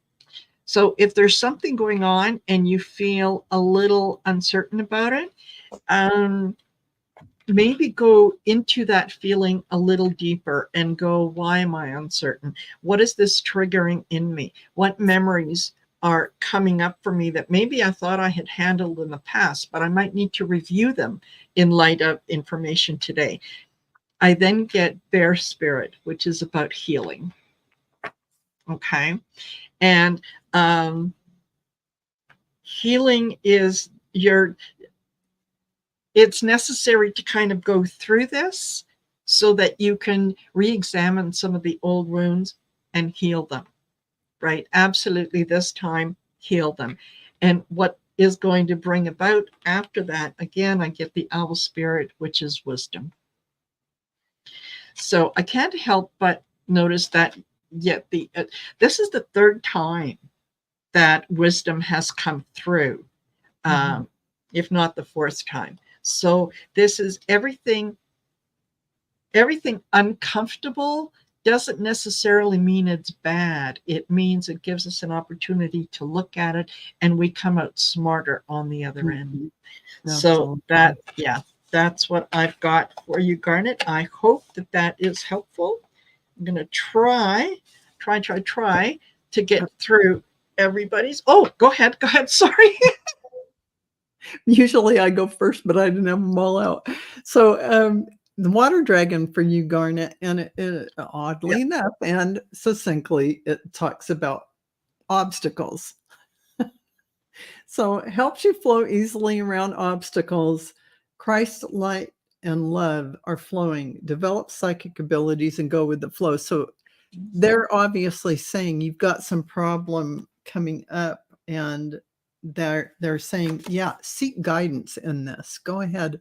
So if there's something going on and you feel a little uncertain about it, maybe go into that feeling a little deeper and go, why am I uncertain? What is this triggering in me? What memories are coming up for me that maybe I thought I had handled in the past, but I might need to review them in light of information today. I then get Bear Spirit, which is about healing. Okay. And healing is it's necessary to kind of go through this so that you can re-examine some of the old wounds and heal them, right? Absolutely, this time, heal them. And what is going to bring about after that, again, I get the owl spirit, which is wisdom. So I can't help but notice that yet this is the third time that wisdom has come through, if not the fourth time. So this is everything uncomfortable doesn't necessarily mean it's bad. It means it gives us an opportunity to look at it and we come out smarter on the other end. So that's what I've got for you, Garnet. I hope that is helpful. I'm going to try to get through everybody's. Oh, go ahead. Sorry. Usually I go first, but I didn't have them all out. So the water dragon for you, Garnet, and it oddly enough and succinctly, it talks about obstacles. So it helps you flow easily around obstacles. Christ, light, and love are flowing. Develop psychic abilities and go with the flow. So they're obviously saying you've got some problem coming up, and they're saying, yeah, seek guidance in this. Go ahead.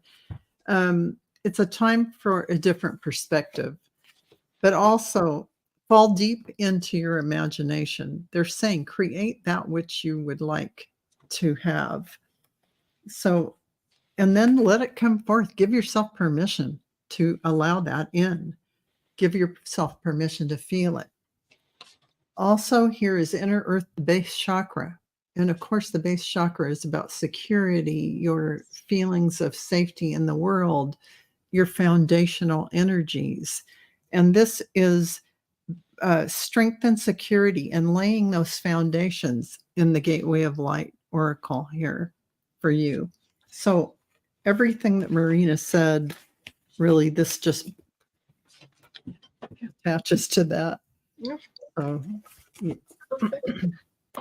It's a time for a different perspective, but also fall deep into your imagination. They're saying create that which you would like to have. So, and then let it come forth. Give yourself permission to allow that in. Give yourself permission to feel it. Also, here is inner earth, the base chakra. And of course, the base chakra is about security, your feelings of safety in the world, your foundational energies. And this is strength and security and laying those foundations in the Gateway of Light Oracle here for you. So everything that Marina said, really, this just attaches to that. So,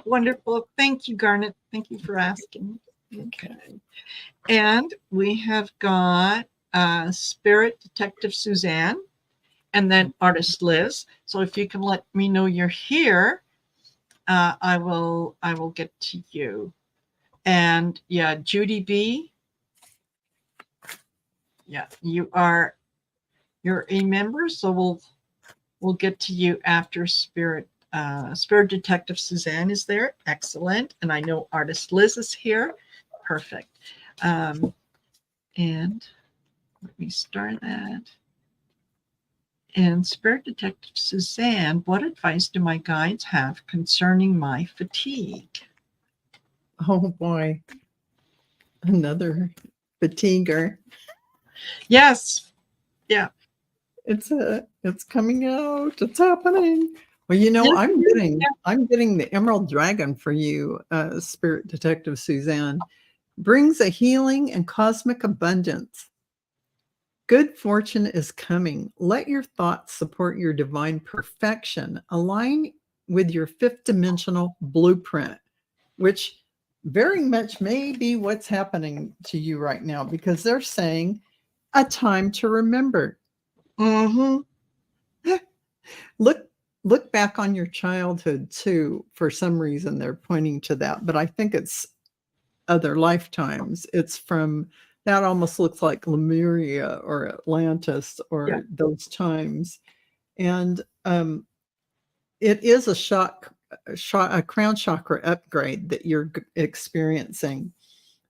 wonderful. Thank you, Garnet. Thank you for asking. Okay. And we have got Spirit Detective Suzanne and then Artist Liz. So if you can let me know you're here, I will get to you. And yeah, Judy B. Yeah, you're a member, so we'll get to you after Spirit Detective Suzanne is there. Excellent. And I know Artist Liz is here. Perfect. And let me start that. And Spirit Detective Suzanne, what advice do my guides have concerning my fatigue? Oh boy. Another fatiguer. Yes. Yeah. It's coming out. It's happening. Well, you know, I'm getting the Emerald Dragon for you, Spirit Detective Suzanne. Brings a healing and cosmic abundance. Good fortune is coming. Let your thoughts support your divine perfection. Align with your fifth dimensional blueprint, which very much may be what's happening to you right now, because they're saying a time to remember. Mm-hmm. Look look back on your childhood too. For some reason, they're pointing to that, but I think it's other lifetimes. It's from that almost looks like Lemuria or Atlantis or those times. And it is a crown chakra upgrade that you're experiencing.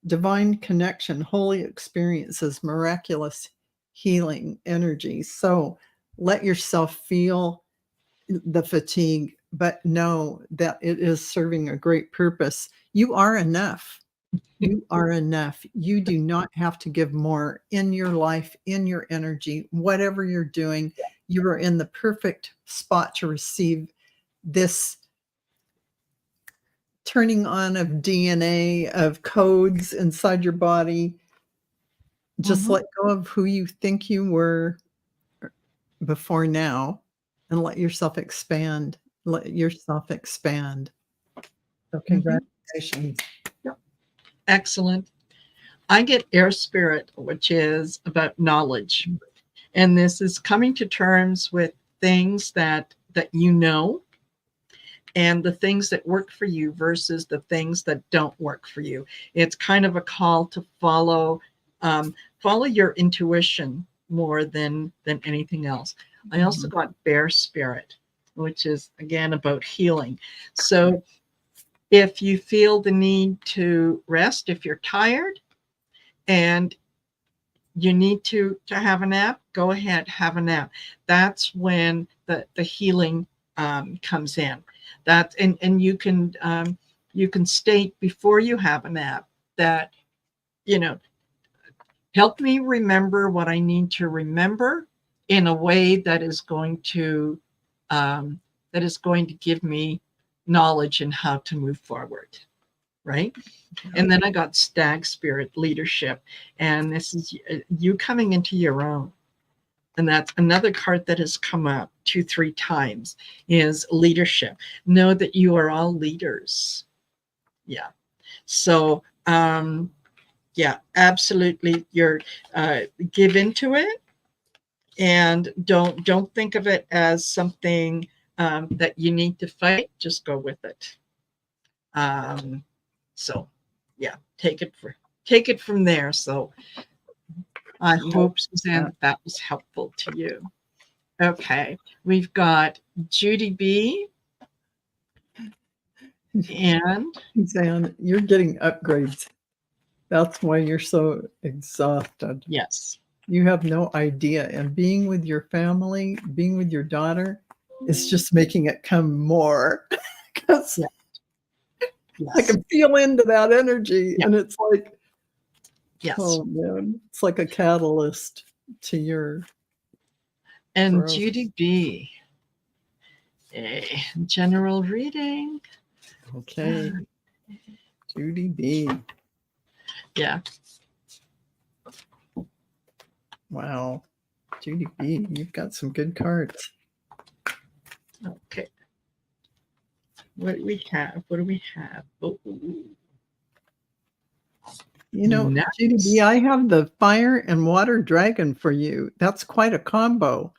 Divine connection, holy experiences, miraculous healing energy. So let yourself feel the fatigue, but know that it is serving a great purpose. You are enough. You are enough. You do not have to give more in your life, in your energy, whatever you're doing. You are in the perfect spot to receive this turning on of DNA, of codes inside your body. Just let go of who you think you were before now and let yourself expand. Let yourself expand. So congratulations. Excellent. I get air spirit, which is about knowledge. And this is coming to terms with things that you know, and the things that work for you versus the things that don't work for you. It's kind of a call to follow your intuition more than anything else. I also got bear spirit, which is again about healing. So if you feel the need to rest, if you're tired and you need to have a nap, go ahead, have a nap. That's when the healing comes in. That and you can state before you have a nap that, help me remember what I need to remember in a way that is going to give me knowledge in how to move forward. Right. And then I got stag spirit, leadership. And this is you coming into your own. And that's another card that has come up 2-3 times is leadership. Know that you are all leaders. Yeah. So, absolutely. You're give into it, and don't think of it as something that you need to fight. Just go with it. So, take it from there. So, I hope, Suzanne, that was helpful to you. Okay, we've got Judy B. And Suzanne, you're getting upgrades. That's why you're so exhausted. Yes. You have no idea. And being with your family, being with your daughter is just making it come more. Because I can feel into that energy. And it's like, oh man, it's like a catalyst to your and growth. Judy B. A general reading. Okay. Judy B. Yeah. Wow. Judy B, you've got some good cards. Okay. What do we have? Oh. Nice. Judy B, I have the fire and water dragon for you. That's quite a combo.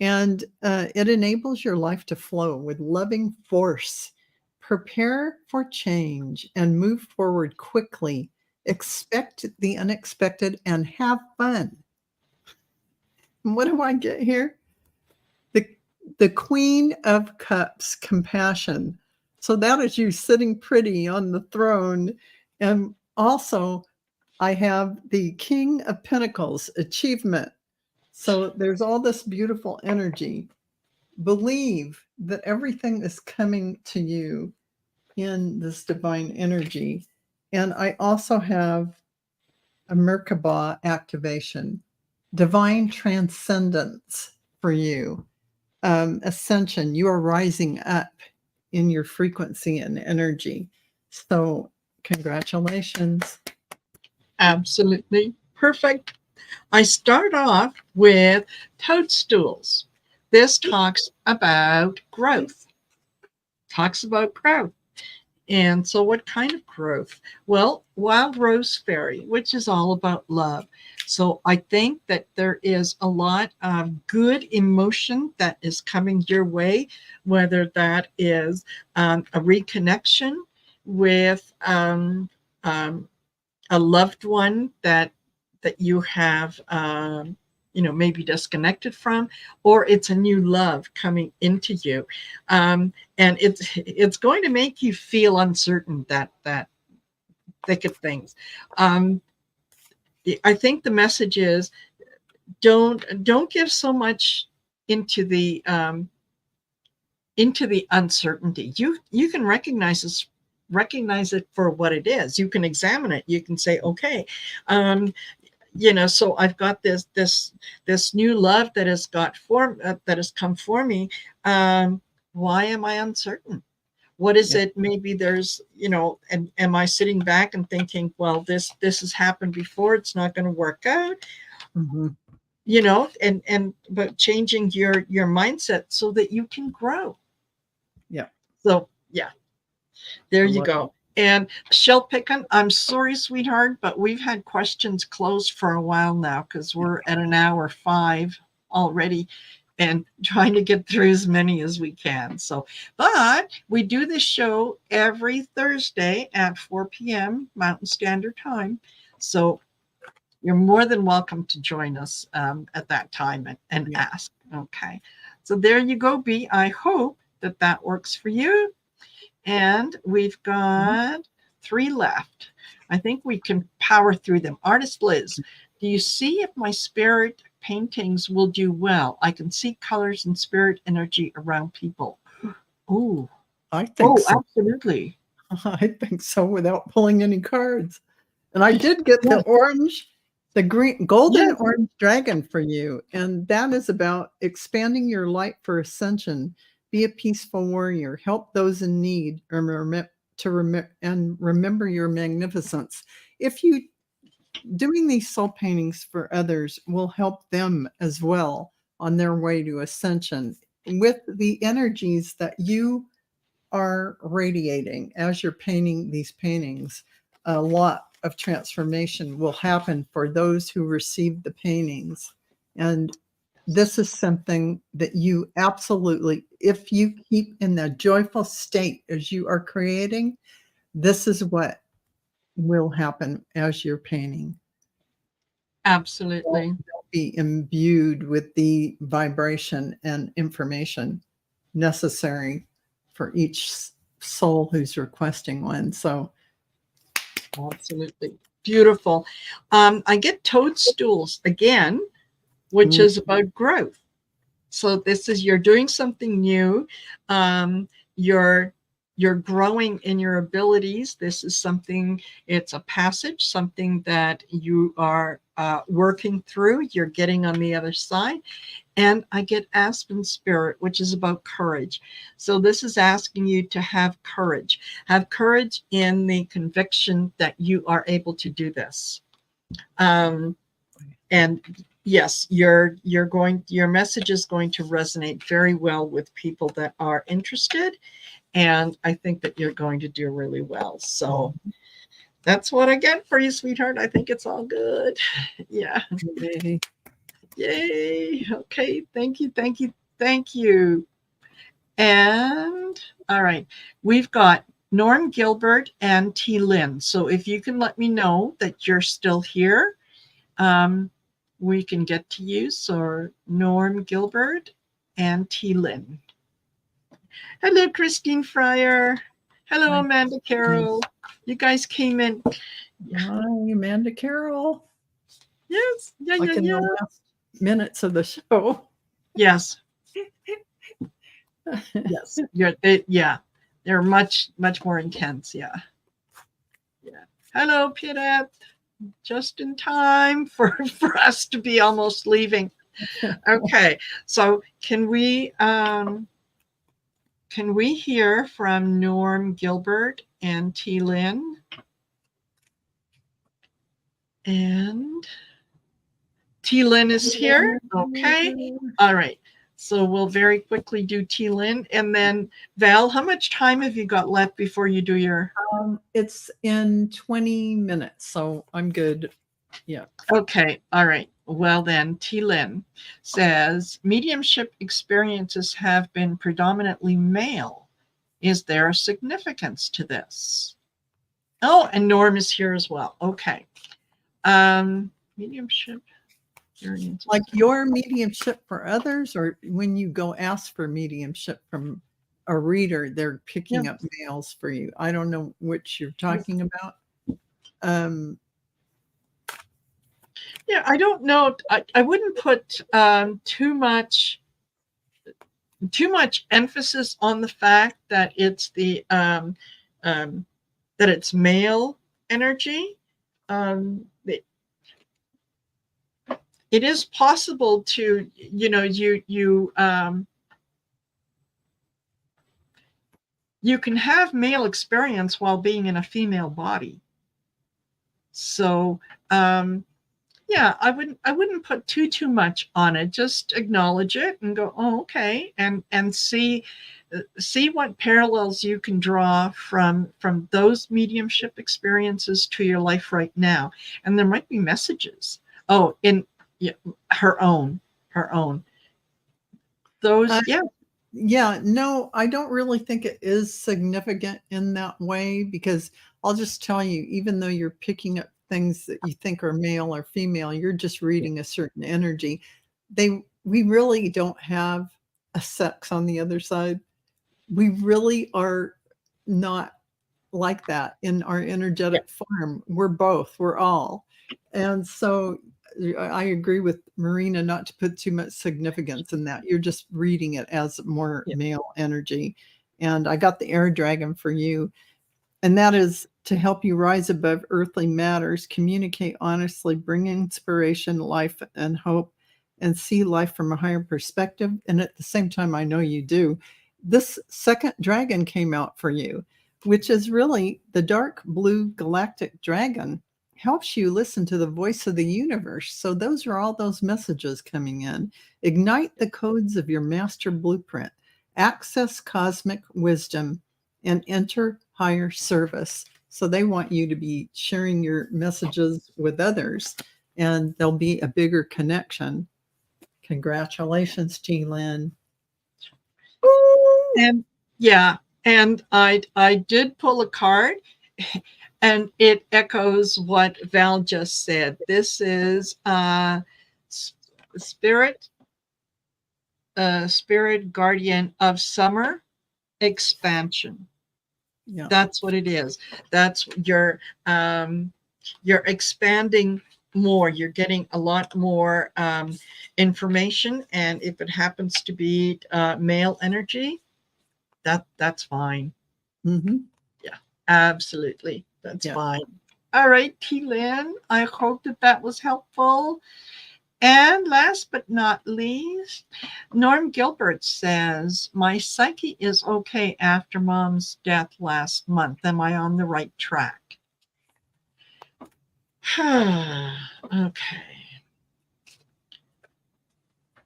And it enables your life to flow with loving force. Prepare for change and move forward quickly. Expect the unexpected and have fun. And what do I get here? The Queen of Cups, compassion. So that is you sitting pretty on the throne. And also, I have the King of Pentacles, achievement. So there's all this beautiful energy. Believe that everything is coming to you in this divine energy. And I also have a Merkaba activation, divine transcendence for you. Ascension, you are rising up in your frequency and energy. So congratulations. Absolutely perfect. I start off with toadstools. This talks about growth. And so what kind of growth? Well, Wild Rose Fairy, which is all about love. So I think that there is a lot of good emotion that is coming your way, whether that is a reconnection with a loved one that you have maybe disconnected from, or it's a new love coming into you, and it's going to make you feel uncertain, that thick of things. I think the message is don't give so much into the uncertainty. You can recognize it for what it is. You can examine it. You can say, okay, so I've got this new love that has come for me. Why am I uncertain? What is it? Maybe there's, and am I sitting back and thinking, well, this has happened before, it's not going to work out. Mm-hmm. But changing your mindset so that you can grow. Yeah. So yeah, there you go. And Shell Pickin, I'm sorry, sweetheart, but we've had questions closed for a while now because we're at an hour 5 already and trying to get through as many as we can. So, but we do this show every Thursday at 4 p.m. Mountain Standard Time. So you're more than welcome to join us at that time and ask. Okay. So there you go, B. I hope that works for you. And we've got 3 left. I think we can power through them. Artist Liz, do you see if my spirit paintings will do well? I can see colors and spirit energy around people. Oh, I think so. Absolutely. I think so, without pulling any cards. And I did get the orange, the green, golden orange dragon for you. And that is about expanding your light for ascension. Be a peaceful warrior. Help those in need, and remember your magnificence. If you doing these soul paintings for others will help them as well on their way to ascension with the energies that you are radiating as you're painting these paintings. A lot of transformation will happen for those who receive the paintings. And this is something that you absolutely, if you keep in the joyful state as you are creating, this is what will happen as you're painting. Absolutely. They'll be imbued with the vibration and information necessary for each soul who's requesting one. So absolutely beautiful. I get toadstools again, which is about growth. So this is, you're doing something new. You're growing in your abilities. This is something, it's a passage, something that you are working through. You're getting on the other side. And I get Aspen Spirit, which is about courage. So this is asking you to have courage in the conviction that you are able to do this. And yes, your message is going to resonate very well with people that are interested. And I think that you're going to do really well. So that's what I get for you, sweetheart. I think it's all good. Yeah. Yay. Okay. Thank you. Thank you. Thank you. And all right, we've got Norm Gilbert and T. Lynn. So if you can let me know that you're still here, we can get to you. So Norm Gilbert and T. Lynn. Hello, Christine Fryer. Hello, Amanda Carroll. You guys came in. Hi, Amanda Carroll. Yes. Yeah. The last minutes of the show. Yes. Yes. They're much more intense. Yeah. Hello, Piedette. Just in time for us to be almost leaving. Okay. So can we hear from Norm Gilbert and T. Lynn? And T. Lynn is here. Okay. All right. So we'll very quickly do T-Lynn, and then Val, how much time have you got left before you do your? It's in 20 minutes, so I'm good. Yeah. Okay. All right. Well then, T-Lynn says, mediumship experiences have been predominantly male. Is there a significance to this? Oh, and Norm is here as well. Okay. Mediumship experiences. Like your mediumship for others, or when you go ask for mediumship from a reader, they're picking up males for you. I don't know which you're talking about. Yeah, I don't know. I wouldn't put too much emphasis on the fact that it's the that it's male energy. It is possible to, you can have male experience while being in a female body. So yeah, I wouldn't put too much on it. Just acknowledge it and go, oh, okay, and see what parallels you can draw from those mediumship experiences to your life right now. And there might be messages. Oh, in her own. Those, yeah. Yeah, no, I don't really think it is significant in that way, because I'll just tell you, even though you're picking up things that you think are male or female, you're just reading a certain energy. We really don't have a sex on the other side. We really are not like that in our energetic form. We're both, we're all. And so I agree with Marina not to put too much significance in that. You're just reading it as more male energy. And I got the air dragon for you. And that is to help you rise above earthly matters, communicate honestly, bring inspiration, life, and hope, and see life from a higher perspective. And at the same time, I know you do. This second dragon came out for you, which is really the dark blue galactic dragon. Helps you listen to the voice of the universe. So those are all those messages coming in. Ignite the codes of your master blueprint, access cosmic wisdom, and enter higher service. So they want you to be sharing your messages with others, and there'll be a bigger connection. Congratulations, T-Lynn. And yeah, and I did pull a card, and it echoes what Val just said. This is spirit guardian of summer expansion. Yeah, that's what it is. That's you're expanding more. You're getting a lot more information, and if it happens to be male energy, that's fine. Mm-hmm. Yeah, absolutely, that's fine. All right, T-Lynn, I hope that was helpful. And last but not least, Norm Gilbert says, my psyche is okay after Mom's death last month. Am I on the right track? Okay.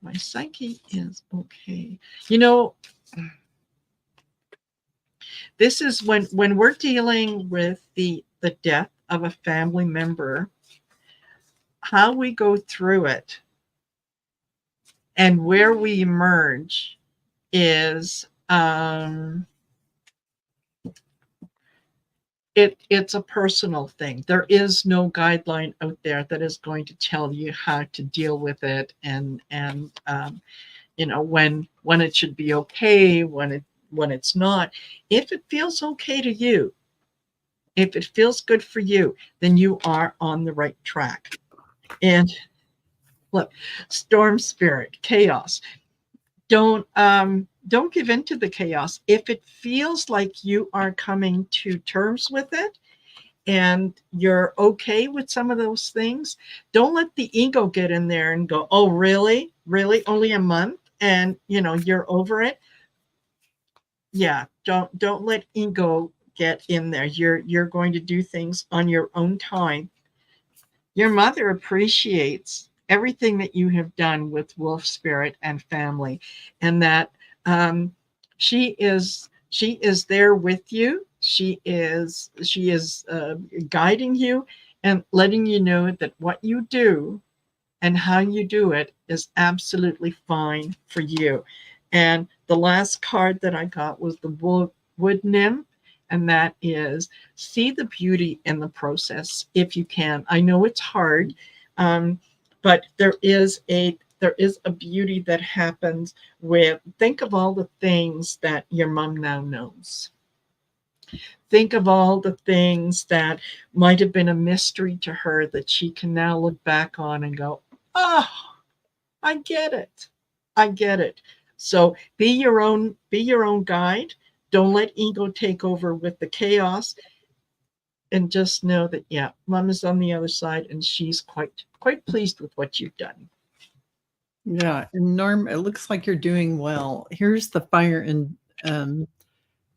My psyche is okay. This is when we're dealing with the death of a family member, how we go through it and where we emerge is it's a personal thing. There is no guideline out there that is going to tell you how to deal with it, and when it should be okay, when it's not. If it feels okay to you, if it feels good for you, then you are on the right track. And look, storm spirit, chaos. Don't give in to the chaos. If it feels like you are coming to terms with it and you're okay with some of those things, don't let the ego get in there and go, oh, really? Only a month? And you're over it. Yeah, don't let ego get in there. You're going to do things on your own time. Your mother appreciates everything that you have done with Wolf Spirit and family, and that she is there with you. She is guiding you and letting you know that what you do and how you do it is absolutely fine for you. And the last card that I got was the wood nymph, and that is, see the beauty in the process if you can. I know it's hard, but there is a beauty that happens with, think of all the things that your mom now knows. Think of all the things that might have been a mystery to her that she can now look back on and go, oh, I get it. I get it. So be your own guide. Don't let ego take over with the chaos. And just know that, yeah, mom is on the other side and she's quite pleased with what you've done. Yeah. And Norm, it looks like you're doing well. Here's the fire and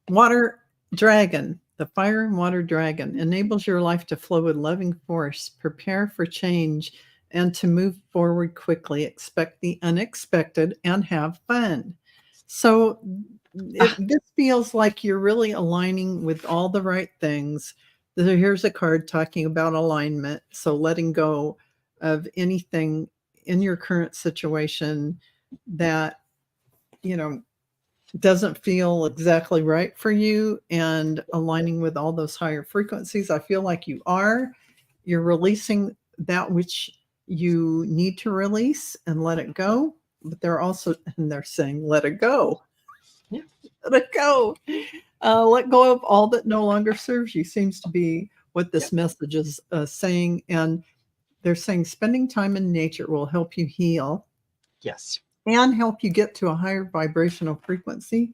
water dragon. The fire and water dragon enables your life to flow with loving force, prepare for change, and to move forward quickly. Expect the unexpected and have fun. So this feels like you're really aligning with all the right things. Here's a card talking about alignment. So letting go of anything in your current situation that, doesn't feel exactly right for you, and aligning with all those higher frequencies. I feel like you're releasing that which you need to release and let it go. But they're saying, let it go. Yeah. Let it go. Let go of all that no longer serves you, seems to be what this message is saying. And they're saying spending time in nature will help you heal. Yes. And help you get to a higher vibrational frequency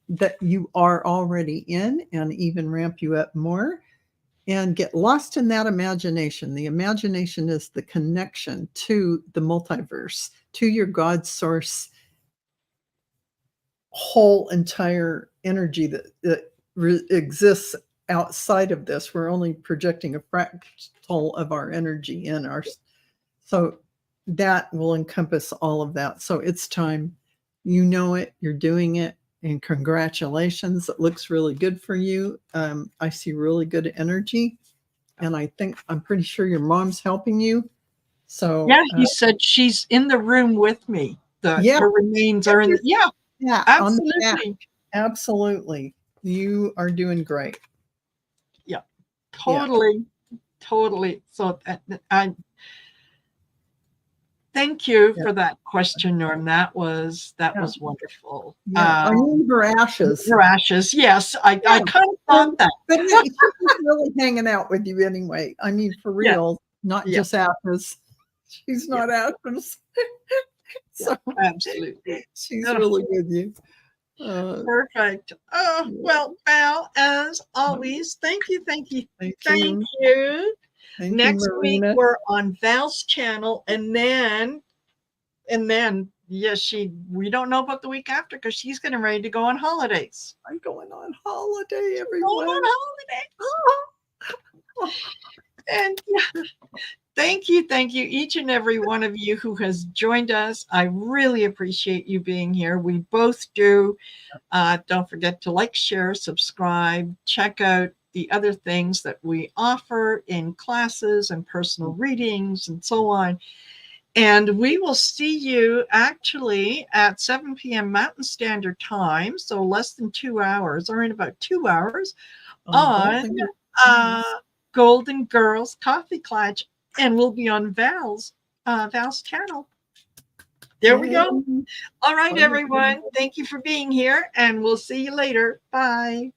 that you are already in, and even ramp you up more, and get lost in that imagination. The imagination is the connection to the multiverse, to your God source, whole entire energy that exists outside of this. We're only projecting a fractal of our energy in our. So that will encompass all of that. So it's time. You know it, you're doing it, and congratulations. It looks really good for you. I see really good energy, and I'm pretty sure your mom's helping you. So yeah, he said she's in the room with me. Her remains are in. Yeah, absolutely. Absolutely. You are doing great. Yeah, totally. So I thank you for that question, Norm. That was wonderful. I mean, her ashes. Her ashes. Yes, I kind of thought that. But hey, she's really hanging out with you anyway. I mean, for real, not just ashes. She's not ashes. So absolutely. She's really with you. Perfect. Oh, well, Val, as always, thank you. Thank you. Next week we're on Val's channel, and then we don't know about the week after because she's getting ready to go on holidays. I'm going on holiday, everyone. Going on holiday. And thank you, each and every one of you who has joined us. I really appreciate you being here. We both do. Don't forget to like, share, subscribe, check out the other things that we offer in classes and personal readings and so on. And we will see you actually at 7 p.m. Mountain Standard Time, so less than 2 hours, or in about 2 hours, on Golden Girls Coffee Clutch, and we'll be on Val's channel. There we go. All right, everyone. Thank you for being here, and we'll see you later. Bye.